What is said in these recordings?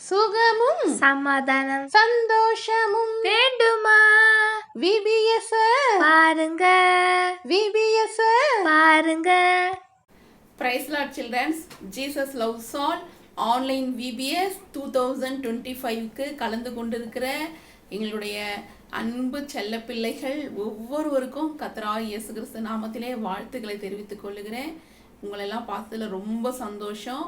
சுகமும் சமாதானம் சந்தோஷமும் வேண்டுமா? விபிஎஸ் பாருங்க, விபிஎஸ் பாருங்க. Praise Lord Children's, Jesus Loves All online VBS 2025க்கு கலந்து கொண்டிருக்கிற எங்களுடைய அன்பு செல்ல பிள்ளைகள் ஒவ்வொருவருக்கும் கர்த்தராகிய இயேசு கிறிஸ்து நாமத்திலே வாழ்த்துக்களை தெரிவித்துக் கொள்ளுகிறேன். உங்களெல்லாம் பார்த்ததில் ரொம்ப சந்தோஷம்.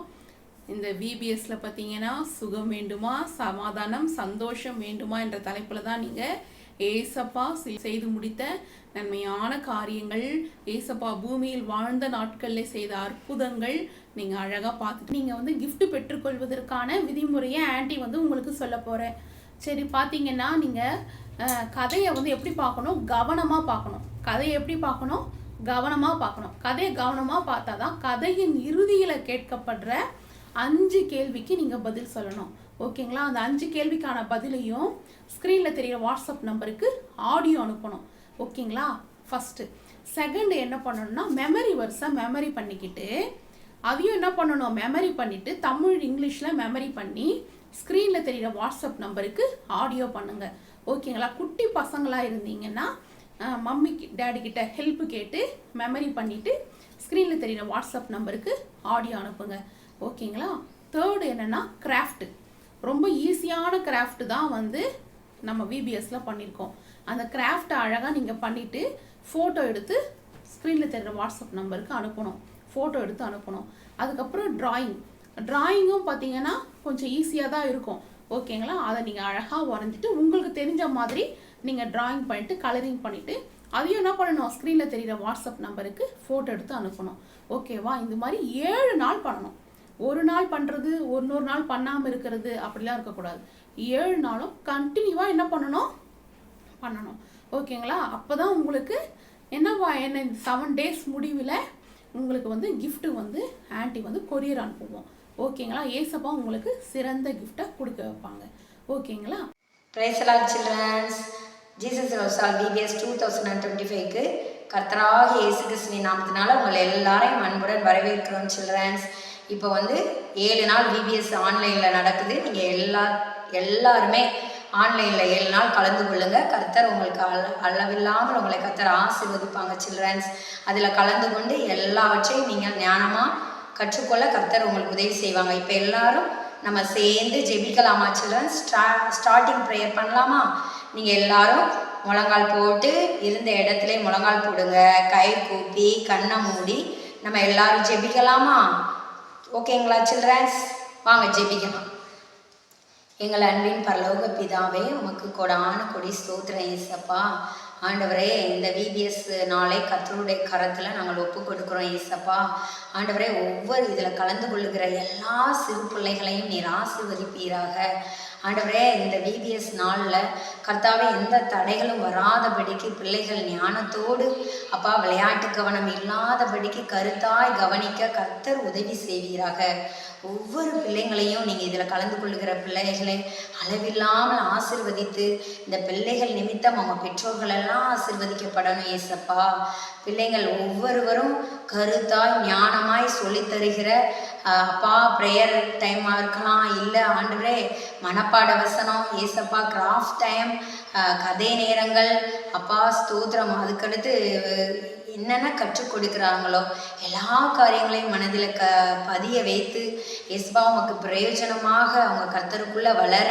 இந்த VBSல பார்த்தீங்கன்னா சுகம் வேண்டுமா, சமாதானம், சந்தோஷம் வேண்டுமா என்ற தலைப்பில் தான் நீங்கள் ஏசப்பா செய்து முடித்த நன்மையான காரியங்கள், ஏசப்பா பூமியில் வாழ்ந்த நாட்களில் செய்த அற்புதங்கள் நீங்கள் அழகாக பார்த்துட்டு நீங்கள் கிஃப்ட் பெற்றுக்கொள்வதற்கான விதிமுறையை ஆன்ட்டி உங்களுக்கு சொல்ல போகிறேன். சரி, பார்த்தீங்கன்னா நீங்கள் கதையை எப்படி பார்க்கணும், கவனமாக பார்க்கணும். கதையை எப்படி பார்க்கணும், கவனமாக பார்க்கணும். கதையை கவனமாக பார்த்தா தான் கதையின் இறுதியில் கேட்கப்படுற 5 கேள்விக்கு நீங்கள் பதில் சொல்லணும். ஓகேங்களா? அந்த 5 கேள்விக்கான பதிலையும் ஸ்க்ரீனில் தெரிகிற வாட்ஸ்அப் நம்பருக்கு ஆடியோ அனுப்பணும். ஓகேங்களா? ஃபஸ்ட்டு. செகண்ட் என்ன பண்ணணும்னா, மெமரி வர்ஸை மெமரி பண்ணிக்கிட்டு அதையும் என்ன பண்ணணும், மெமரி பண்ணிவிட்டு தமிழ் இங்கிலீஷில் மெமரி பண்ணி ஸ்க்ரீனில் தெரிகிற வாட்ஸ்அப் நம்பருக்கு ஆடியோ பண்ணுங்கள். ஓகேங்களா? குட்டி பசங்களாக இருந்தீங்கன்னா மம்மி டேடி கிட்ட ஹெல்ப்பு கேட்டு மெமரி பண்ணிவிட்டு ஸ்க்ரீனில் தெரிகிற வாட்ஸ்அப் நம்பருக்கு ஆடியோ அனுப்புங்க. ஓகேங்களா? தேர்டு என்னென்னா கிராஃப்ட்டு. ரொம்ப ஈஸியான கிராஃப்ட் தான் நம்ம VBSல பண்ணியிருக்கோம். அந்த கிராஃப்டை அழகாக நீங்கள் பண்ணிவிட்டு ஃபோட்டோ எடுத்து ஸ்க்ரீனில் தெரிகிற வாட்ஸ்அப் நம்பருக்கு அனுப்பணும். ஃபோட்டோ எடுத்து அனுப்பணும். அதுக்கப்புறம் ட்ராயிங்கும் பார்த்தீங்கன்னா கொஞ்சம் ஈஸியாக தான் இருக்கும். ஓகேங்களா? அதை நீங்கள் அழகாக வரைஞ்சிட்டு உங்களுக்கு தெரிஞ்ச மாதிரி நீங்கள் ட்ராயிங் பண்ணிவிட்டு கலரிங் பண்ணிவிட்டு அதையும் என்ன பண்ணணும், ஸ்க்ரீனில் தெரிகிற வாட்ஸ்அப் நம்பருக்கு ஃபோட்டோ எடுத்து அனுப்பணும். ஓகேவா? இந்த மாதிரி 7 நாள் பண்ணணும். ஒரு நாள் பண்ணுறது, ஒரு நாள் பண்ணாமல் இருக்கிறது அப்படிலாம் இருக்கக்கூடாது. 7 நாளும் கண்டினியூவாக என்ன பண்ணணும். ஓகேங்களா? அப்போ தான் உங்களுக்கு என்ன 7 டேஸ் முடிவில் உங்களுக்கு கிஃப்ட்டு ஆன்ட்டி கொரியர் அனுப்புவோம். ஓகேங்களா? ஏசப்பா உங்களுக்கு சிறந்த கிஃப்டை கொடுக்க வைப்பாங்க. ஓகேங்களா? Praise the lord children's. Jesus loves all VBS 2025க்கு கர்த்தராகிய இயேசு கிறிஸ்துவின் நாமத்தினால உங்களை எல்லாரையும் அன்புடன் வரவேற்கிறோம் சில்ட்ரன்ஸ். இப்போ 7 நாள் VBS ஆன்லைனில் நடக்குது. நீங்கள் எல்லாருமே ஆன்லைனில் 7 நாள் கலந்து கொள்ளுங்கள். கர்த்தர் உங்களுக்கு அளவில்லாமல் உங்களை கர்த்தர் ஆசீர்வதிப்பாங்க சில்ட்ரன்ஸ். அதில் கலந்து கொண்டு எல்லாவற்றையும் நீங்கள் ஞானமாக கற்றுக்கொள்ள கர்த்தர் உங்களுக்கு உதவி செய்வாங்க. இப்போ எல்லாரும் நம்ம சேர்ந்து ஜெபிக்கலாமா சில்ட்ரன்ஸ்? ஸ்டார்டிங் ப்ரேயர் பண்ணலாமா? நீங்கள் எல்லாரும் முழங்கால் போட்டு இருந்த இடத்துல முழங்கால் போடுங்க. கை கூப்பி கண்ணை மூடி நம்ம எல்லாரும் ஜெபிக்கலாமா? ஓகேங்களா சில்ட்ரன்ஸ்? வாங்க ஜெபிக்கலாம். எங்கள் அன்பின் பரலோக பிதாவே, உமக்கு கொடான கொடி ஸ்தோத்திரம் ஏசப்பா. ஆண்டவரே, இந்த VBS நாளை கர்த்தருடைய கரத்தில் நாங்கள் ஒப்பு கொடுக்குறோம் ஏசப்பா. ஆண்டவரே, ஒவ்வொரு இதில் கலந்து கொள்ளுகிற எல்லா சிறு பிள்ளைகளையும் நீர் ஆசீர்வதிப்பீராக. ஆண்டவரே, இந்த VBS நாளில் கர்த்தாவே எந்த தடைகளும் வராதபடிக்கு பிள்ளைகள் ஞானத்தோடு அப்பா விளையாட்டு கவனம் இல்லாதபடிக்கு கருத்தாய் கவனிக்க கர்த்தர் உதவி செய்வீராக. ஒவ்வொரு பிள்ளைங்களையும் நீங்கள் இதில் கலந்து கொள்ளுகிற பிள்ளைகளை அளவில்லாமல் ஆசீர்வதித்து இந்த பிள்ளைகள் நிமித்தம் அவங்க பெற்றோர்களெல்லாம் ஆசீர்வதிக்கப்படணும் ஏசப்பா. பிள்ளைங்கள் ஒவ்வொருவரும் கருத்தாய் ஞானமாய் சொல்லித்தருகிற அப்பா ப்ரேயர் டைமாக இருக்கலாம், இல்லை ஆண்டவரே மனப்பாட வசனம் ஏசப்பா, கிராஃப்ட் டைம், கதை நேரங்கள் அப்பா ஸ்தோத்திரம், அதுக்கடுத்து என்னென்ன கற்றுக் கொடுக்குறாங்களோ எல்லா காரியங்களையும் மனதில் பதிய வைத்து ஏசப்பா உமக்கு பிரயோஜனமாக அவங்க கர்த்தருக்குள்ளே வளர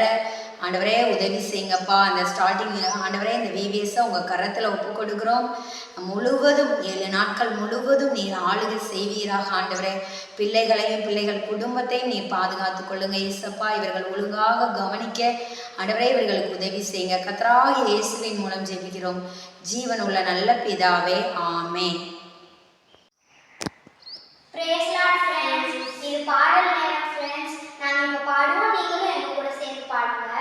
ஆண்டவரே உதவி செய்யுங்கப்பா. அந்த ஸ்டார்டிங் ஆண்டவரே இந்த VBSஐ உங்கள் கரத்தில் ஒப்பு கொடுக்குறோம். முழுவதும் 7 நாட்கள் முழுவதும் நீர் ஆளுகை செய்வீராக ஆண்டவரே. பிள்ளைகளையும் பிள்ளைகள் குடும்பத்தையும் நீர் பாதுகாத்து கொள்ளுங்க ஏசப்பா. இவர்கள் ஒழுங்காக கவனிக்க ஆண்டவரே இவர்களுக்கு உதவி செய்யுங்க. கர்த்தராகிய இயேசுவின் மூலம் ஜெபிக்கிறோம் ஜீவன் உள்ள நல்ல பிதாவே, ஆமென். Price Lord friends. இது பாடல் நேரம் ஃப்ரெண்ட்ஸ். நாங்க இப்ப பாடுவோம், நீங்களும் எங்க கூட சேர்ந்து பாடுங்க.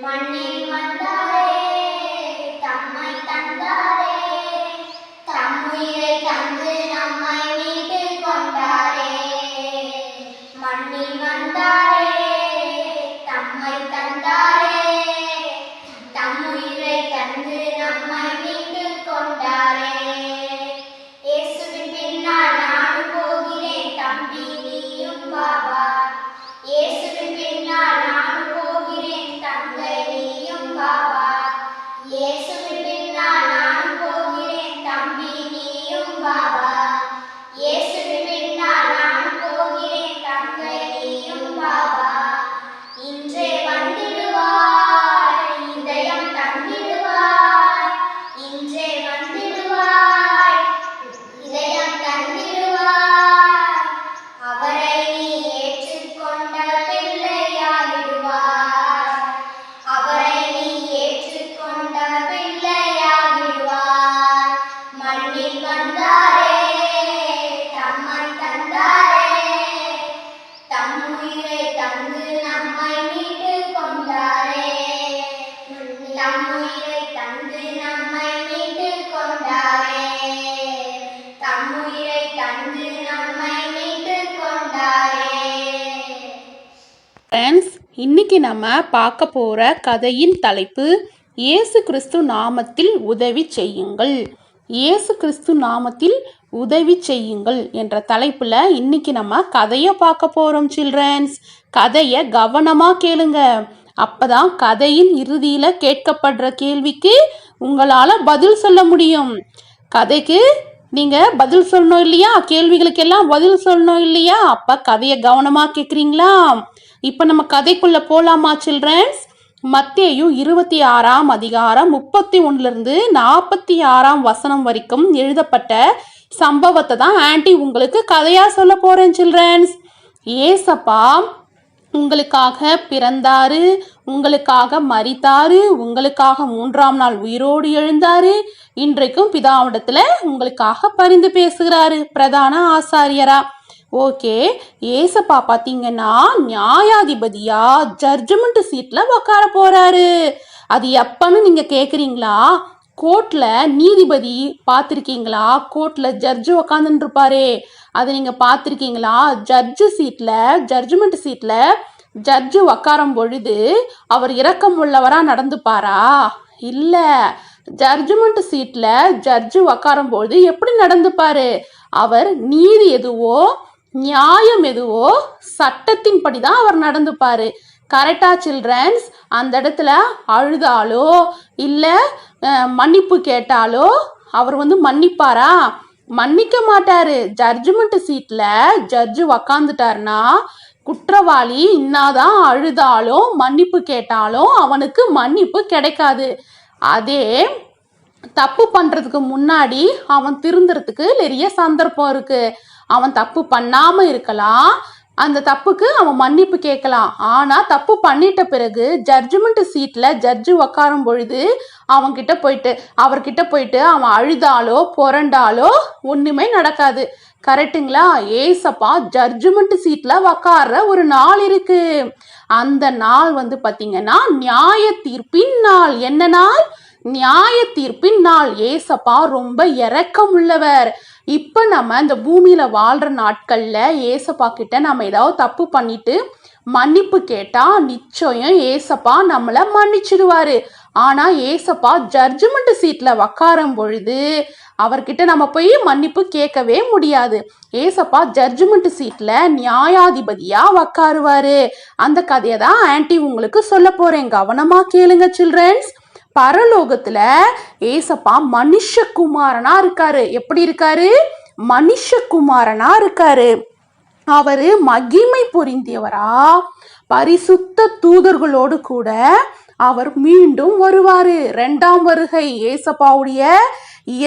மண்ணில் வந்தாரே, தம்மை தந்தாரே, தம்முயிரை தந்து நம்மை மீட்டு கொண்டாரே. மண்ணில் வந்தாரே, தம்மை தந்தாரே, தம்முயிரை தந்து நம்மை மீட்டு கொண்டாரே. இயேசுவின் பின்னால் நானும் போகிறேன், தம்பி நீயும் வா வா. இயேசுவின் பின்னால் ஃப்ரெண்ட்ஸ், இன்னைக்கு நம்ம பார்க்க போகிற கதையின் தலைப்பு இயேசு கிறிஸ்து நாமத்தில் உதவி செய்யுங்கள். இயேசு கிறிஸ்து நாமத்தில் உதவி செய்யுங்கள் என்ற தலைப்பில் இன்னைக்கு நம்ம கதையை பார்க்க போகிறோம். சில்ட்ரன்ஸ், கதையை கவனமாக கேளுங்க. அப்போதான் கதையின் இறுதியில் கேட்கப்படுற கேள்விக்கு உங்களால் பதில் சொல்ல முடியும். கதைக்கு நீங்கள் பதில் சொல்லணும் இல்லையா? கேள்விகளுக்கெல்லாம் பதில் சொல்லணும் இல்லையா? அப்போ கதையை கவனமாக கேட்குறீங்களா? இப்போ நம்ம கதைக்குள்ளே போகலாமா சில்ட்ரன்ஸ்? மத்தேயு 26ஆம் அதிகாரம் 31லிருந்து 46ஆம் வசனம் வரைக்கும் எழுதப்பட்ட சம்பவத்தை தான் ஆன்ட்டி உங்களுக்கு கதையாக சொல்ல போகிறேன் சில்ட்ரன்ஸ். ஏசப்பா உங்களுக்காக பிறந்தாரு, உங்களுக்காக மரித்தாரு, உங்களுக்காக 3ஆம் நாள் உயிரோடு எழுந்தாரு, இன்றைக்கும் பிதாவிடத்துல உங்களுக்காக பரிந்து பேசுகிறாரு பிரதான ஆசாரியரா. ஓகே, ஏசப்பா பார்த்தீங்கன்னா நியாயாதிபதியா ஜட்ஜ்மெண்ட் சீட்ல உட்கார போறாரு. அது எப்பன்னு நீங்க கேக்குறீங்களா? கோர்ட்ல நீதிபதி பார்த்துருக்கீங்களா? கோர்ட்ல ஜட்ஜு உக்காந்துட்டு இருப்பாரே, அதை நீங்க பார்த்துருக்கீங்களா? ஜட்ஜ்மெண்ட் சீட்ல ஜட்ஜு உக்காரும் பொழுது அவர் இரக்கம் உள்ளவரா நடந்துப்பாரா? இல்ல, ஜட்ஜ்மெண்ட் சீட்ல ஜட்ஜு உக்காரும் பொழுது எப்படி நடந்துப்பாரு? அவர் நீதி எதுவோ நியாயம் எதுவோ சட்டத்தின்படி தான் அவர் நடந்துப்பாரு. கரெக்டா சில்ட்ரன்ஸ்? அந்த இடத்துல அழுதாலோ இல்லை மன்னிப்பு கேட்டாலோ அவர் மன்னிப்பாரா? மன்னிக்க மாட்டாரு. ஜட்ஜ்மெண்ட் சீட்ல ஜட்ஜு உக்காந்துட்டாருன்னா குற்றவாளி இன்னாதான் அழுதாலும் மன்னிப்பு கேட்டாலும் அவனுக்கு மன்னிப்பு கிடைக்காது. அதே தப்பு பண்றதுக்கு முன்னாடி அவன் திருந்துறதுக்கு நிறைய சந்தர்ப்பம் இருக்கு. அவன் தப்பு பண்ணாம இருக்கலாம், அந்த தப்புக்கு அவன் மன்னிப்பு கேட்கலாம். ஆனா தப்பு பண்ணிட்ட பிறகு ஜட்ஜ்மெண்ட் சீட்ல ஜட்ஜு உக்காரும் பொழுது அவர்கிட்ட போயிட்டு அவன் அழுதாலோ புரண்டாலோ ஒண்ணுமே நடக்காது. கரெக்டுங்களா? ஏசப்பா ஜட்ஜ்மெண்ட் சீட்ல உக்கார ஒரு நாள் இருக்கு. அந்த நாள் பாத்தீங்கன்னா நியாய தீர்ப்பின் நாள். என்ன நாள்? நியாய தீர்ப்பின் நாள். ஏசப்பா ரொம்ப இரக்கம் உள்ளவர். இப்ப நம்ம இந்த பூமியில வாழ்ற நாட்கள்ல ஏசப்பா கிட்ட நம்ம ஏதாவது தப்பு பண்ணிட்டு மன்னிப்பு கேட்டா நிச்சயம் ஏசப்பா நம்மள மன்னிச்சிடுவாரு. ஆனா ஏசப்பா ஜட்ஜ்மெண்ட் சீட்ல உக்காரும் பொழுது அவர்கிட்ட நம்ம போய் மன்னிப்பு கேட்கவே முடியாது. ஏசப்பா ஜட்ஜ்மெண்ட் சீட்ல நியாயாதிபதியா உக்காருவாரு. அந்த கதையை தான் ஆன்ட்டி உங்களுக்கு சொல்ல போறேன். கவனமா கேளுங்க சில்ட்ரன்ஸ். பரலோகத்துல ஏசப்பா மனுஷகுமாரனா இருக்காரு. எப்படி இருக்காரு? மனுஷகுமாரனா இருக்காரு. அவரு மகிமை பொருந்தியவரா பரிசுத்த தூதர்களோடு கூட அவர் மீண்டும் வருவாரு. 2ஆம் வருகை, ஏசப்பாவுடைய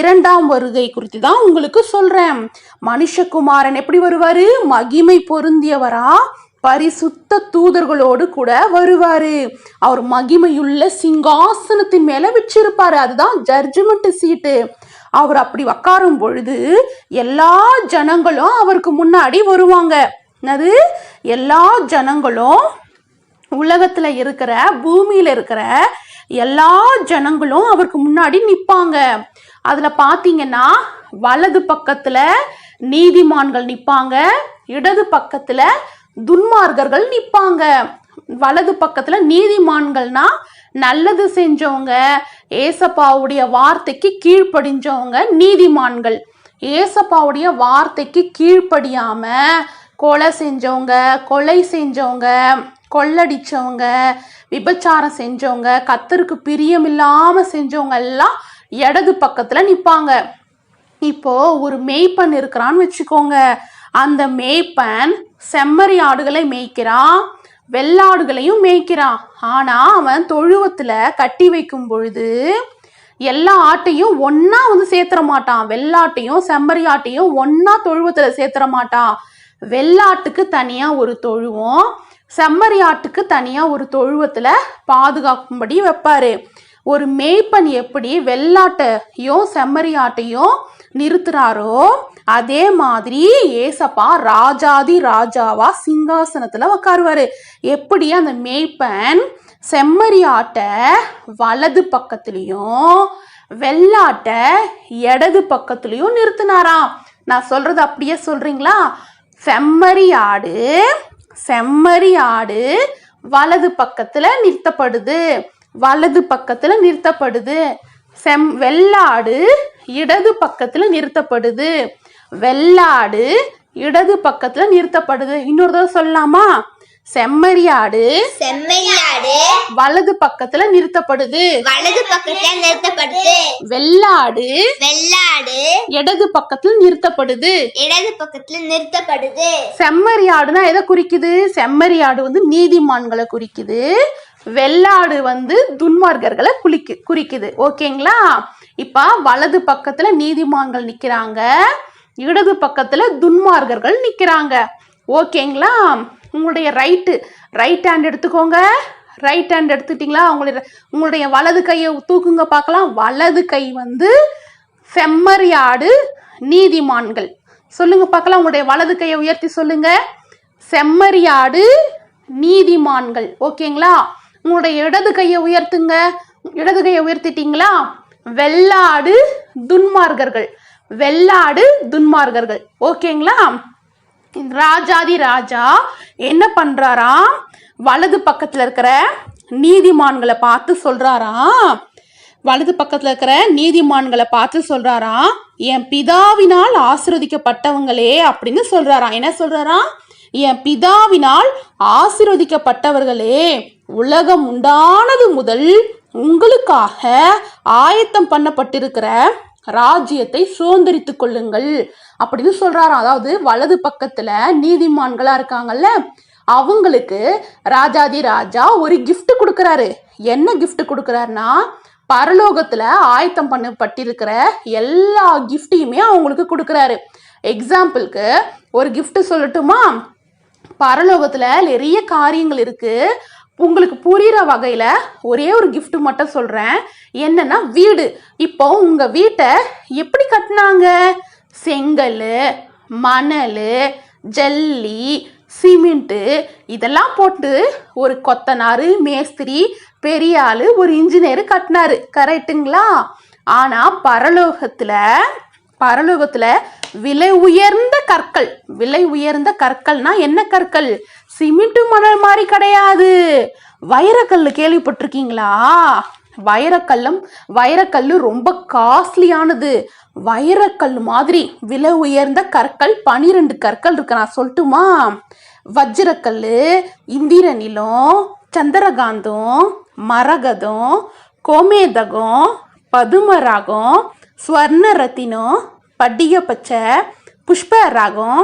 2ஆம் வருகை குறித்து தான் உங்களுக்கு சொல்றேன். மனுஷகுமாரன் எப்படி வருவாரு? மகிமை பொருந்தியவரா பரிசுத்த தூதர்களோடு கூட வருவாரு. அவர் மகிமையுள்ள சிங்காசனத்தின் மேல வச்சிருப்பாரு. அதுதான் ஜட்ஜ்மெண்ட் சீட்டு. அவர் அப்படி உக்காரும் பொழுது எல்லா ஜனங்களும் அவருக்கு முன்னாடி வருவாங்க. அது எல்லா ஜனங்களும் உலகத்துல இருக்கிற பூமியில இருக்கிற எல்லா ஜனங்களும் அவருக்கு முன்னாடி நிப்பாங்க. அதுல பாத்தீங்கன்னா வலது பக்கத்துல நீதிமான்கள் நிப்பாங்க, இடது பக்கத்துல துன்மார்கர்கள் நிப்பாங்க. வலது பக்கத்துல நீதிமான்கள்னா நல்லது செஞ்சவங்க, ஏசப்பாவுடைய வார்த்தைக்கு கீழ்ப்படிஞ்சவங்க நீதிமான்கள். ஏசப்பாவுடைய வார்த்தைக்கு கீழ்ப்படியாம கொலை செஞ்சவங்க, கொலை செஞ்சவங்க, கொள்ளடிச்சவங்க, விபச்சாரம் செஞ்சவங்க, கர்த்தருக்கு பிரியமில்லாம செஞ்சவங்க எல்லாம் இடது பக்கத்துல நிப்பாங்க. இப்போ ஒரு மேய்ப்பன் இருக்கிறான்னு வச்சுக்கோங்க. அந்த மேய்ப்பன் செம்மறி ஆடுகளை மேய்க்கிறான், வெள்ளாடுகளையும் மேய்க்கிறான். ஆனா அவன் தொழுவத்துல கட்டி வைக்கும் பொழுது எல்லா ஆட்டையும் ஒன்னா சேர்த்துற மாட்டான். வெள்ளாட்டையும் செம்மறி ஆட்டையும் ஒன்னா தொழுவத்துல சேர்த்துற மாட்டான். வெள்ளாட்டுக்கு தனியா ஒரு தொழுவம், செம்மறி ஆட்டுக்கு தனியா ஒரு தொழுவத்துல பாதுகாக்கும்படி வைப்பாரு. ஒரு மேய்ப்பன் எப்படி வெள்ளாட்டையும் செம்மறி ஆட்டையும் நிறுத்துறாரோ அதே மாதிரி ஏசப்பா ராஜாதி ராஜாவா சிங்காசனத்துல உட்காருவாரு. எப்படி அந்த மேய்ப்பன் செம்மறி ஆட்டை வலது பக்கத்துலயும் வெள்ளாட்டை இடது பக்கத்துலயும் நிறுத்தினாராம். நான் சொல்றது அப்படியே சொல்றீங்களா? செம்மறி ஆடு செம்மறி ஆடு வலது பக்கத்துல நிறுத்தப்படுது. வலது பக்கத்துல நிறுத்தப்படுது. வெள்ளாடு இடது பக்கத்துல நிறுத்தப்படுது. வெள்ளாடு இடது பக்கத்துல நிறுத்தப்படுது. இன்னொரு தடவை சொல்லலாமா? செம்மறியாடு வலது பக்கத்துல நிறுத்தப்படுது. வெள்ளாடு இடது பக்கத்துல நிறுத்தப்படுது. செம்மறியாடுனா எதை குறிக்குது? செம்மறியாடு வந்து நீதிமான்களை குறிக்குது. வெள்ளாடு வந்து துன்மார்க்கர்களை குறிக்குது. ஓகேங்களா? இப்ப வலது பக்கத்துல நீதிமான்கள் நிக்கிறாங்க, இடது பக்கத்துல துன்மார்க்கர்கள் நிக்கிறாங்க. ஓகேங்களா? உங்களுடைய ரைட் ஹேண்ட் எடுத்துக்கோங்க. ரைட் ஹேண்ட் எடுத்துட்டீங்களா? உங்களுடைய வலது கையை தூக்குங்க பார்க்கலாம். வலது கை வந்து செம்மறியாடு நீதிமான்கள். சொல்லுங்க பார்க்கலாம். உங்களுடைய வலது கையை உயர்த்தி சொல்லுங்க. செம்மறியாடு நீதிமான்கள். ஓகேங்களா? உங்களுடைய இடது கையை உயர்த்துங்க. இடது கையை உயர்த்திட்டீங்களா? வெள்ளாடு துன்மார்க்கர்கள். வெள்ளாடு துன்மார்க்கர்கள். ஓகேங்களா? ராஜாதி ராஜா என்ன பண்றாராம்? வலது பக்கத்துல இருக்கிற நீதிமான்களை பார்த்து சொல்றாராம். வலது பக்கத்துல இருக்கிற நீதிமான்களை பார்த்து சொல்றாராம், என் பிதாவினால் ஆசீர்வதிக்கப்பட்டவங்களே அப்படின்னு சொல்றாராம். என்ன சொல்றாராம்? என் பிதாவினால் ஆசீர்வதிக்கப்பட்டவர்களே, உலகம் உண்டானது முதல் உங்களுக்காக ஆயத்தம் பண்ணப்பட்டிருக்கிற ராஜ்யத்தை சுதந்திரித்துக் கொள்ளுங்கள் அப்படின்னு சொல்றாராம். அதாவது வலது பக்கத்துல நீதிமான்களா இருக்காங்கல்ல, அவங்களுக்கு ராஜாதி ராஜா ஒரு gift கொடுக்கறாரு. என்ன gift கொடுக்கறாருன்னா, பரலோகத்துல ஆயத்தம் பண்ணப்பட்டிருக்கிற எல்லா கிஃப்டையுமே அவங்களுக்கு கொடுக்கறாரு. எக்ஸாம்பிளுக்கு ஒரு gift சொல்லட்டுமா? பரலோகத்துல நிறைய காரியங்கள் இருக்கு. உங்களுக்கு புரியுற வகையில ஒரே ஒரு gift மட்டும் சொல்றேன். என்னன்னா, வீடு. இப்போ உங்க வீட்டை எப்படி கட்டினாங்க? செங்கல், மணல், ஜல்லி, சிமெண்ட்டு இதெல்லாம் போட்டு ஒரு கொத்தனாரு, மேஸ்திரி, பெரிய ஆளு, ஒரு இன்ஜினியர் கட்டினாரு. கரெக்டுங்களா? ஆனா பரலோகத்துல விலை உயர்ந்த கற்கள். விலை உயர்ந்த கற்கள்னா என்ன கற்கள்? சிமெண்ட் மணல் மாதிரி கிடையாது. வைரக்கல் கேள்விப்பட்டிருக்கீங்களா? வைரக்கல் ரொம்ப காஸ்ட்லியானது. வைரக்கல் மாதிரி விலை உயர்ந்த கற்கள் 12 கற்கள் இருக்கு. நான் சொல்லட்டுமா? வஜ்ரக்கல், இந்திரநிலம், சந்திரகாந்தம், மரகதம், கோமேதகம், பதுமராகம், ஸ்வர்ண ரத்தினம், படிக பச்சை, புஷ்பராகம்,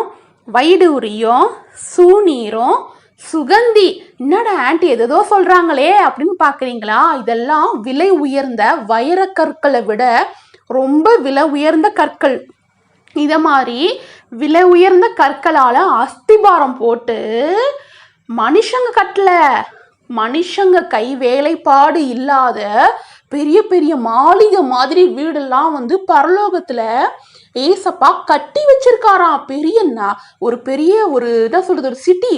வைடூரியம், சூனீரம், சுகந்தி. என்னடா ஆண்டி ஏதோ சொல்றாங்களே அப்படின்னு பாக்குறீங்களா? இதெல்லாம் விலை உயர்ந்த வைரக்கற்களை விட ரொம்ப விலை உயர்ந்த கற்கள். இத மாதிரி விலை உயர்ந்த கற்களால அஸ்திபாரம் போட்டு மனுஷங்க கட்டல, மனுஷங்க கை வேலைப்பாடு இல்லாத பெரிய பெரிய மாளிகை மாதிரி வீடெல்லாம் வந்து பரலோகத்துல ஏசப்பா கட்டி வச்சிருக்காராம். ஒரு என்ன சொல்றது, ஒரு சிட்டி,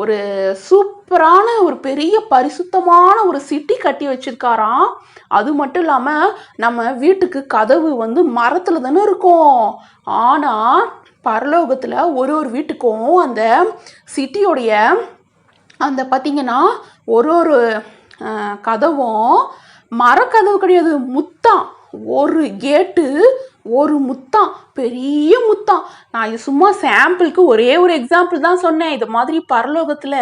ஒரு சூப்பரான ஒரு பெரிய பரிசுத்தமான ஒரு சிட்டி கட்டி வச்சிருக்காராம். அது மட்டும் இல்லாம நம்ம வீட்டுக்கு கதவு வந்து மரத்துல தானே இருக்கும். ஆனா பரலோகத்துல ஒரு வீட்டுக்கும் அந்த சிட்டியோடைய அந்த பார்த்தீங்கன்னா ஒரு கதவும் மரக்கதவு கிடையாது, முத்தான். ஒரு கேட்டு ஒரு முத்தான், பெரிய முத்தான். நான் இது சும்மா சாம்பிளுக்கு ஒரே ஒரு எக்ஸாம்பிள் தான் சொன்னேன். இது மாதிரி பரலோகத்துல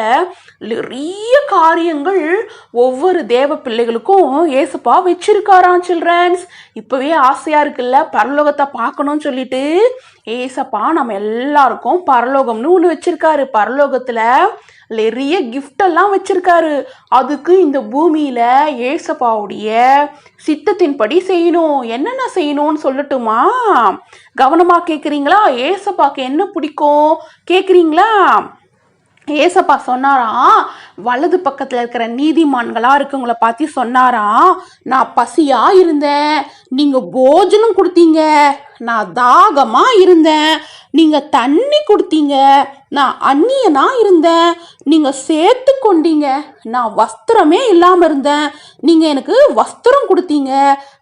நிறைய காரியங்கள் ஒவ்வொரு தேவ பிள்ளைகளுக்கும் ஏசப்பா வச்சிருக்காராம். சில்ட்ரன்ஸ், இப்பவே ஆசையா இருக்குல்ல பரலோகத்தை பார்க்கணும்னு சொல்லிட்டு. ஏசப்பா நம்ம எல்லாருக்கும் பரலோகம்னு ஒன்று வச்சிருக்காரு. பரலோகத்துல நிறைய கிஃப்ட் எல்லாம் வச்சிருக்காரு. அதுக்கு இந்த பூமியில ஏசப்பாவுடைய சித்தத்தின்படி செய்யணும். என்னென்ன செய்யணும்னு சொல்லட்டுமா? கவனமா கேக்குறீங்களா? ஏசப்பாக்கு என்ன பிடிக்கும் கேக்குறீங்களா? ஏசப்பா சொன்னாராம், வலது பக்கத்துல இருக்கிற நீதிமான்களா இருக்குங்கள பார்த்து சொன்னாராம், நான் பசியா இருந்தேன், நீங்க போஜனம் கொடுத்தீங்க. நான் தாகமா இருந்தேன், நீங்க தண்ணி கொடுத்தீங்க. நான் அந்நியனா இருந்தேன், நீங்க சேர்த்து கொண்டீங்க. நான் வஸ்திரமே இல்லாம இருந்தேன், நீங்க எனக்கு வஸ்திரம் கொடுத்தீங்க.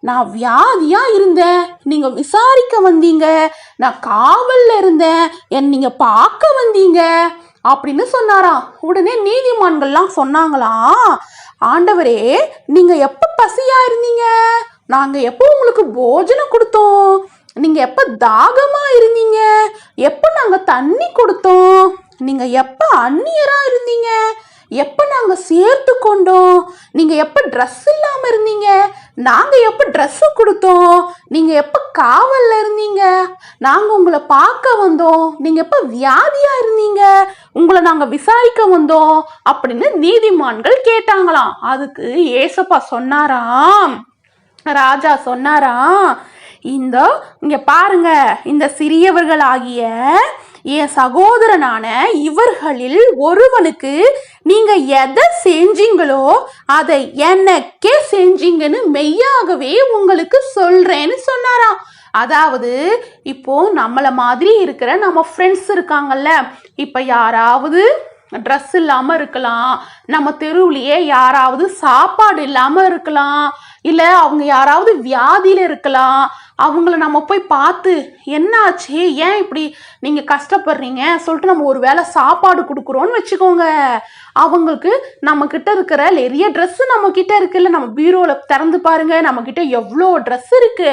நான் வியாதியா இருந்தேன், நீங்க விசாரிக்க வந்தீங்க. நான் காவல்ல இருந்தேன், நீங்க பார்க்க வந்தீங்க. அப்படின்னு சொன்னாராம். உடனே நீதிமான்கள்லாம் சொன்னாங்களாம், ஆண்டவரே நீங்க எப்ப பசியா இருந்தீங்க, நாங்க எப்போ உங்களுக்கு போஜனம் கொடுத்தோம், நீங்க எப்ப தாகமா இருந்தீங்க, எப்ப நாங்க தண்ணி கொடுத்தோம், நீங்க எப்ப அந்நியரா இருந்தீங்க, எப்ப நாங்க சேர்த்து கொண்டோம், நீங்க எப்ப ட்ரெஸ் இல்லாம இருந்தீங்க, நாங்க எப்ப ட்ரெஸ் கொடுத்தோம், நீங்க எப்ப காவல்ல இருந்தீங்க, நாங்க உங்களை பார்க்க வந்தோம், நீங்க எப்ப வியாதியா இருந்தீங்க, உங்களை நாங்க விசாரிக்க வந்தோம் அப்படின்னு நீதிமான்கள் கேட்டாங்களாம். அதுக்கு ஏசப்பா சொன்னாராம், ராஜா சொன்னாராம், இங்க பாருங்க, இந்த சிறியவர்களாகிய என் சகோதரனான இவர்களில் ஒருவனுக்கு நீங்க எதை செஞ்சீங்களோ அதை எனக்கே செஞ்சீங்கன்னு மெய்யாகவே உங்களுக்கு சொல்றேன்னு சொன்னாராம். அதாவது இப்போ நம்மள மாதிரி இருக்கிற நம்ம ஃப்ரெண்ட்ஸ் இருக்காங்கல்ல, இப்ப யாராவது ட்ரெஸ் இல்லாம இருக்கலாம், நம்ம தெருவுலயே யாராவது சாப்பாடு இல்லாம இருக்கலாம், இல்ல அவங்க யாராவது வியாதியில இருக்கலாம், அவங்கள நம்ம போய் பார்த்து என்னாச்சு, ஏன் இப்படி நீங்க கஷ்டப்படுறீங்க சொல்லிட்டு நம்ம ஒரு வேளை சாப்பாடு கொடுக்குறோன்னு வச்சுக்கோங்க. அவங்களுக்கு நம்ம கிட்ட இருக்கிற நிறைய ட்ரெஸ் நம்ம கிட்ட இருக்குல்ல, நம்ம பீரோல திறந்து பாருங்க, நம்ம கிட்ட எவ்வளோ ட்ரெஸ் இருக்கு.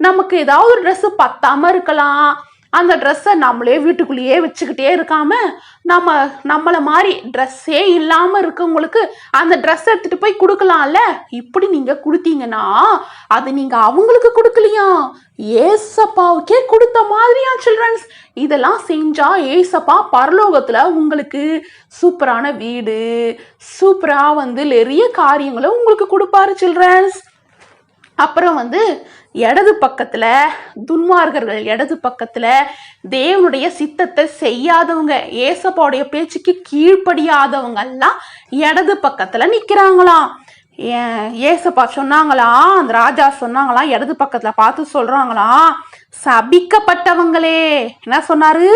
நமக்கு ஏதாவது ஒரு ட்ரெஸ் பத்தாம இருக்கலாம், அந்த ட்ரெஸ்ஸை நம்மளே வீட்டுக்குள்ளேயே வச்சுக்கிட்டே இருக்காம நம்மளை மாதிரி ட்ரெஸ்ஸே இல்லாமல் இருக்கவங்களுக்கு அந்த ட்ரெஸ் எடுத்துட்டு போய் கொடுக்கலாம்ல. இப்படி நீங்க கொடுத்தீங்கன்னா அது நீங்க அவங்களுக்கு கொடுக்கலையா, ஏசப்பாவுக்கே கொடுத்த மாதிரியா சில்ட்ரன்ஸ். இதெல்லாம் செஞ்சா ஏசப்பா பரலோகத்துல உங்களுக்கு சூப்பரான வீடு, சூப்பரா நிறைய காரியங்களை உங்களுக்கு கொடுப்பாரு சில்ட்ரன்ஸ். அப்புறம் இடது பக்கத்துல துன்மார்கர்கள், இடது பக்கத்துல தேவனுடைய சித்தத்தை செய்யாதவங்க, ஏசப்பாவுடைய பேச்சுக்கு கீழ்ப்படியாதவங்க எல்லாம் இடது பக்கத்துல நிக்கிறாங்களாம். ஏசப்பா சொன்னாங்களாம், அந்த ராஜா சொன்னாங்களாம், இடது பக்கத்துல பார்த்து சொல்றாங்களாம், சபிக்கப்பட்டவங்களே, என்ன சொன்னாரு,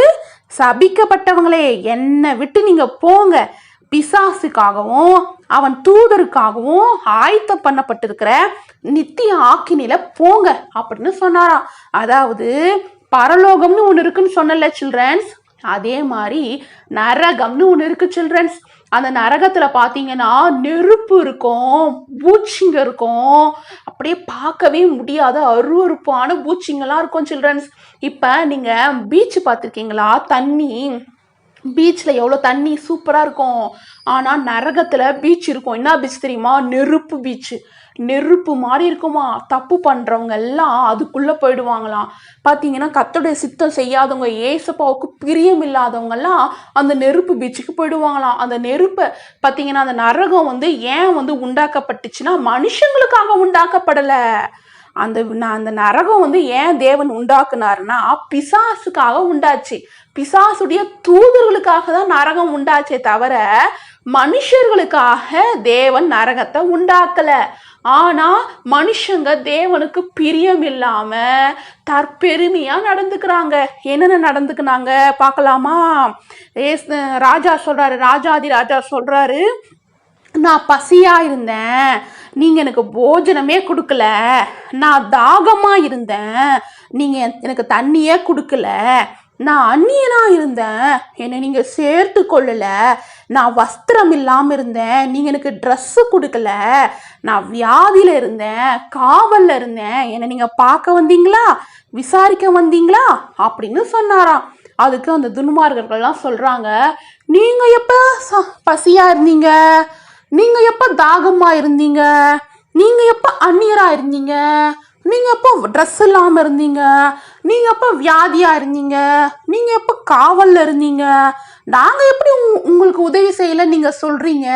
சபிக்கப்பட்டவங்களே என்னை விட்டு நீங்க போங்க, பிசாசுக்காகவும் அவன் தூதருக்காகவும் ஆயத்தம் பண்ணப்பட்டிருக்கிற நித்திய ஆக்கினில போங்க அப்படின்னு சொன்னாராம். அதாவது பரலோகம்னு ஒன்று இருக்குன்னு சொன்னல சில்ட்ரன்ஸ், அதே மாதிரி நரகம்னு ஒன்று இருக்கு சில்ட்ரன்ஸ். அந்த நரகத்துல பாத்தீங்கன்னா நெருப்பு இருக்கும், பூச்சிங்க இருக்கும், அப்படியே பார்க்கவே முடியாத அருவருப்பான பூச்சிங்கெல்லாம் இருக்கும் சில்ட்ரன்ஸ். இப்ப நீங்க பீச் பார்த்துருக்கீங்களா, தண்ணி பீச்சில் எவ்வளோ தண்ணி சூப்பராக இருக்கும். ஆனால் நரகத்தில் பீச் இருக்கும், என்ன பீச் தெரியுமா, நெருப்பு பீச்சு. நெருப்பு மாதிரி இருக்குமா, தப்பு பண்ணுறவங்க எல்லாம் அதுக்குள்ளே போயிடுவாங்களாம். பார்த்தீங்கன்னா கர்த்தருடைய சித்தம் செய்யாதவங்க, ஏசப்பாவுக்கு பிரியம் இல்லாதவங்கெல்லாம் அந்த நெருப்பு பீச்சுக்கு போயிடுவாங்களாம். அந்த நெருப்பை பார்த்தீங்கன்னா அந்த நரகம் ஏன் உண்டாக்கப்பட்டுச்சுன்னா மனுஷங்களுக்காக உண்டாக்கப்படலை. அந்த நரகம் ஏன் தேவன் உண்டாக்குனாருன்னா பிசாசுக்காக உண்டாச்சு. பிசாசுடைய தூதர்களுக்காக தான் நரகம் உண்டாச்சே தவிர மனுஷர்களுக்காக தேவன் நரகத்தை உண்டாக்கல. ஆனா மனுஷங்க தேவனுக்கு பிரியம் இல்லாம தற்பெருமையா நடந்துக்கிறாங்க. என்னென்ன நடந்துக்கிறாங்க பார்க்கலாமா? ராஜா சொல்றாரு, ராஜாதி ராஜா சொல்றாரு, நான் பசியா இருந்தேன், நீங்க எனக்கு போஜனமே கொடுக்கல, நான் தாகமா இருந்தேன், நீங்க எனக்கு தண்ணியே கொடுக்கல, நான் அந்நியனா இருந்தேன், என்னை நீங்க சேர்த்து கொள்ளல, நான் வஸ்திரம் இல்லாம இருந்தேன், நீங்க எனக்கு ட்ரெஸ் கொடுக்கல, நான் வியாதியில இருந்தேன், காவல்ல இருந்தேன், என்னை நீங்க பார்க்க வந்தீங்களா, விசாரிக்க வந்தீங்களா அப்படின்னு சொன்னாராம். அதுக்கு அந்த துன்மார்கர்கள்லாம் சொல்றாங்க, நீங்க எப்ப பசியா இருந்தீங்க, நீங்க எப்ப தாகமா இருந்தீங்க, நீங்க எப்ப அந்நியரா இருந்தீங்க, நீங்க எப்போ ட்ரெஸ் இல்லாம இருந்தீங்க, நீங்க எப்ப வியாதியா இருந்தீங்க, நீங்க எப்ப காவல்ல இருந்தீங்க, நாங்க எப்படி உங்களுக்கு உதவி செய்யல நீங்க சொல்றீங்க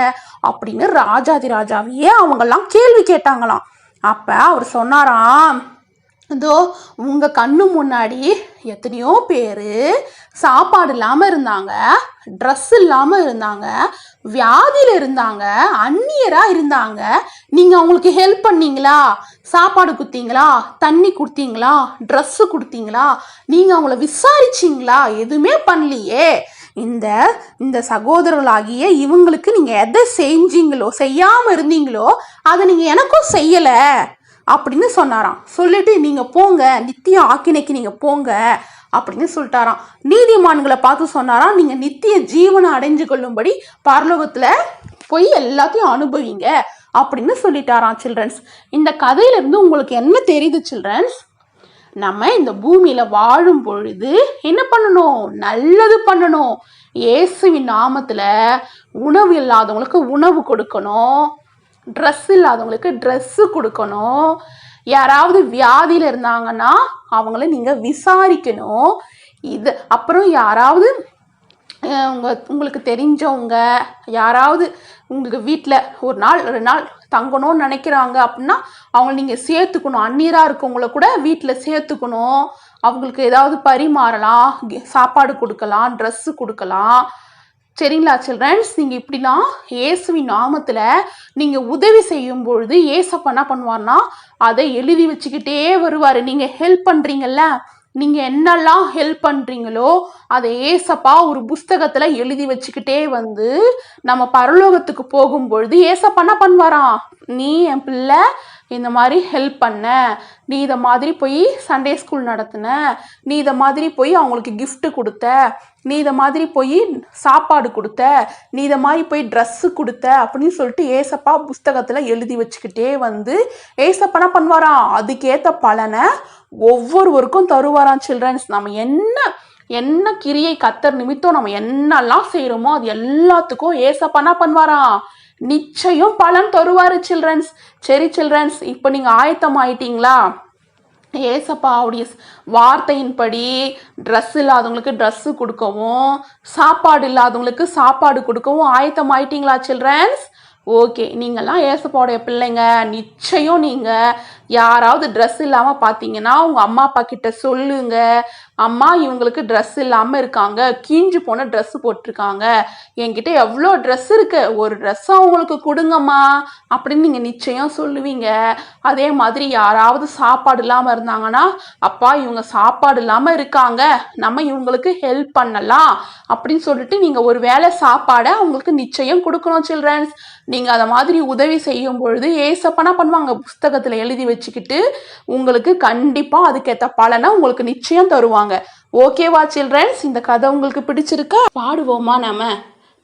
அப்படின்னு ராஜாதி ராஜாவையே அவங்கெல்லாம் கேள்வி கேட்டாங்களாம். அப்ப அவர் சொன்னாராம், இதோ உங்க கண்ணு முன்னாடி எத்தனையோ பேரு சாப்பாடு இல்லாம இருந்தாங்க, ட்ரெஸ் இல்லாம இருந்தாங்க, வியாதியில இருந்தாங்க, அந்நியரா இருந்தாங்க, நீங்க அவங்களுக்கு ஹெல்ப் பண்ணீங்களா, சாப்பாடு கொடுத்தீங்களா, தண்ணி கொடுத்தீங்களா, ட்ரெஸ் கொடுத்தீங்களா, நீங்க அவங்கள விசாரிச்சீங்களா, எதுவுமே பண்ணலையே. இந்த சகோதரர்களாகிய இவங்களுக்கு நீங்க எதை செஞ்சீங்களோ, செய்யாம இருந்தீங்களோ அதை நீங்க எனக்கும் செய்யல அப்படின்னு சொன்னாராம். சொல்லிட்டு நீங்க போங்க, நித்திய ஆக்கினைக்கு நீங்க போங்க அப்படின்னு சொல்லிட்டாராம். நீதிமான்களை பார்த்து சொன்னாராம், நீங்க நித்திய ஜீவனை அடைஞ்சு கொள்ளும்படி பரலோகத்துல போய் எல்லாத்தையும் அனுபவிங்க அப்படின்னு சொல்லிட்டாராம். சில்ட்ரன்ஸ், இந்த கதையில இருந்து உங்களுக்கு என்ன தெரியுது சில்ட்ரன்ஸ்? நம்ம இந்த பூமியில வாழும் பொழுது என்ன பண்ணணும்? நல்லது பண்ணணும். இயேசுவின் நாமத்துல உணவு இல்லாதவங்களுக்கு உணவு கொடுக்கணும், ட்ரெஸ் இல்லாதவங்களுக்கு ட்ரெஸ்ஸு கொடுக்கணும், யாராவது வியாதியில இருந்தாங்கன்னா அவங்கள நீங்க விசாரிக்கணும். இது அப்புறம் யாராவது உங்களுக்கு தெரிஞ்சவங்க யாராவது உங்களுக்கு வீட்டில் ஒரு நாள் 2 நாள் தங்கணும்னு நினைக்கிறாங்க அப்படின்னா அவங்கள நீங்கள் சேர்த்துக்கணும். அந்நியராக இருக்கவங்கள கூட வீட்டில் சேர்த்துக்கணும். அவங்களுக்கு ஏதாவது பரிமாறலாம், சாப்பாடு கொடுக்கலாம், ட்ரெஸ்ஸு கொடுக்கலாம். சரிங்களா சில்ட்ரன்ஸ்? நீங்கள் இப்படிலாம் இயேசுவின் நாமத்தில் நீங்கள் உதவி செய்யும் பொழுது ஏசப்பா என்ன பண்ணுவார்னா அதை எழுதி வச்சுக்கிட்டே வருவார். நீங்கள் ஹெல்ப் பண்ணுறீங்கல்ல, நீங்கள் என்னெல்லாம் ஹெல்ப் பண்ணுறீங்களோ அதை ஏசப்பா ஒரு புஸ்தகத்தில் எழுதி வச்சுக்கிட்டே வந்து நம்ம பரலோகத்துக்கு போகும்பொழுது ஏசப்பா என்ன பண்ணுவாராம், நீ என் பிள்ளை இந்த மாதிரி ஹெல்ப் பண்ண, நீ இதை மாதிரி போய் சண்டே ஸ்கூல் நடத்தின, நீ இதை மாதிரி போய் அவங்களுக்கு கிஃப்ட்டு கொடுத்த, நீ இதை மாதிரி போய் சாப்பாடு கொடுத்த, நீ இதை மாதிரி போய் ட்ரெஸ்ஸு கொடுத்த அப்படின்னு சொல்லிட்டு ஏசப்பா புஸ்தகத்தில் எழுதி வச்சுக்கிட்டே வந்து ஏசப்பா என்ன பண்ணுவாராம், அதுக்கேற்ற பலனை ஒவ்வொருவருக்கும் தருவாராம். சில்ட்ரன்ஸ், நம்ம என்ன கிரியை கத்தர் நிமித்தம் நம்ம என்னெல்லாம் செய்கிறோமோ அது எல்லாத்துக்கும் ஏசப்பா என்ன பண்ணுவாராம், நிச்சயம் பலன் தருவாரு சில்ட்ரன்ஸ். சரி சில்ட்ரன்ஸ், இப்போ நீங்கள் ஆயத்தம் ஆயிட்டீங்களா? ஏசப்பாவுடைய வார்த்தையின்படி ட்ரெஸ் இல்லாதவங்களுக்கு ட்ரெஸ்ஸு கொடுக்கவும், சாப்பாடு இல்லாதவங்களுக்கு சாப்பாடு கொடுக்கவும் ஆயத்தம் ஆயிட்டீங்களா சில்ட்ரன்ஸ்? ஓகே, நீங்கள்லாம் ஏசப்பாவுடைய பிள்ளைங்க. நிச்சயம் நீங்கள் யாராவது ட்ரெஸ் இல்லாமல் பார்த்தீங்கன்னா உங்கள் அம்மா அப்பா கிட்ட சொல்லுங்க, அம்மா இவங்களுக்கு ட்ரெஸ் இல்லாமல் இருக்காங்க, கீஞ்சு போன ட்ரெஸ்ஸு போட்டிருக்காங்க, என்கிட்ட எவ்வளோ ட்ரெஸ் இருக்கு, ஒரு ட்ரெஸ்ஸை அவங்களுக்கு கொடுங்கம்மா அப்படின்னு நீங்கள் நிச்சயம் சொல்லுவீங்க. அதே மாதிரி யாராவது சாப்பாடு இல்லாமல் இருந்தாங்கன்னா, அப்பா இவங்க சாப்பாடு இல்லாமல் இருக்காங்க, நம்ம இவங்களுக்கு ஹெல்ப் பண்ணலாம் அப்படின்னு சொல்லிட்டு நீங்கள் ஒரு வேளை சாப்பாடை அவங்களுக்கு நிச்சயம் கொடுக்கணும் சில்ட்ரன்ஸ். நீங்கள் அதை மாதிரி உதவி செய்யும் பொழுது ஏசப்பனா பண்ணுவாங்க, புஸ்தகத்தில் எழுதி வச்சுக்கிட்டு உங்களுக்கு கண்டிப்பாக அதுக்கேற்ற பலனை உங்களுக்கு நிச்சயம் தருவாங்க. ஓகேவா சில்ட்ரன்ஸ்? இந்த கதை உங்களுக்கு பிடிச்சிருக்கா? பாடுவோமா நம்ம?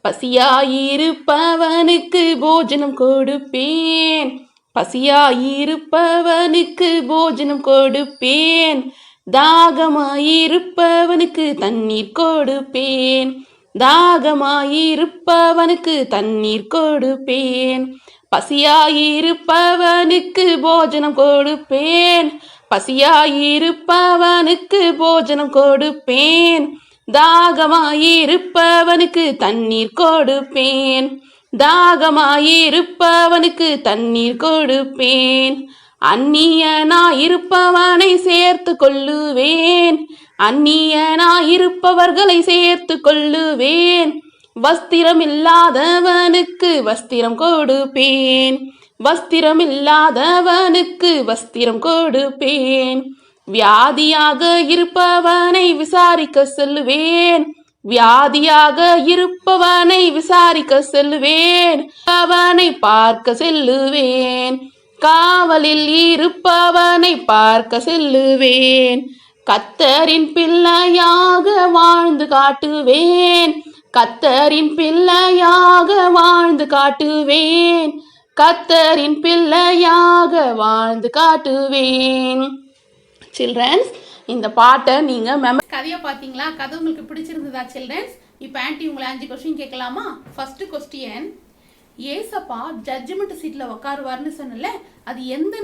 பசியாயிருப்பவனுக்கு போஜனம் கொடுப்பேன், பசியாயிருப்பவனுக்கு போஜனம் கொடுப்பேன், தாகமாயிருப்பவனுக்கு தண்ணீர் கொடுப்பேன், தாகமாயிருப்பவனுக்கு தண்ணீர் கொடுப்பேன், பசியாயிருப்பவனுக்கு போஜனம் கொடுப்பேன், பசியாயிருப்பவனுக்கு போஜனம் கொடுப்பேன், தாகமாயிருப்பவனுக்கு தண்ணீர் கொடுப்பேன், தாகமாயிருப்பவனுக்கு தண்ணீர் கொடுப்பேன், அந்நியனாயிருப்பவனை சேர்த்து கொள்ளுவேன், அந்நியனாயிருப்பவர்களை சேர்த்து கொள்ளுவேன், வஸ்திரமில்லாதவனுக்கு வஸ்திரம் கொடுப்பேன், வஸ்திரமில்லாதவனுக்கு வஸ்திரம் கொடுப்பேன், வியாதியாக இருப்பவனை விசாரிக்க செல்லுவேன், வியாதியாக இருப்பவனை விசாரிக்க செல்லுவேன், அவனை பார்க்க செல்லுவேன், காவலில் இருப்பவனை பார்க்க செல்லுவேன், கத்தரின் பிள்ளையாக வாழ்ந்து காட்டுவேன், கத்தரின் பிள்ளையாக வாழ்ந்து காட்டுவேன், கத்தரின் பிள்ளையாக வாழ்ந்து காட்டுவேன். சில்ட்ரன்ஸ், இந்த பாட்டை நீங்கள் கதையை பார்த்தீங்களா? கதை உங்களுக்கு பிடிச்சிருந்ததா சில்ட்ரன்ஸ்? இப்போ ஆன்ட்டி உங்களை 5 கொஸ்டின் கேட்கலாமா? ஃபர்ஸ்ட் கொஸ்டின், ஏசப்பா ஜட்ஜ்மெண்ட் சீட்டில் உட்காருவார்னு சொன்னல, அது எந்த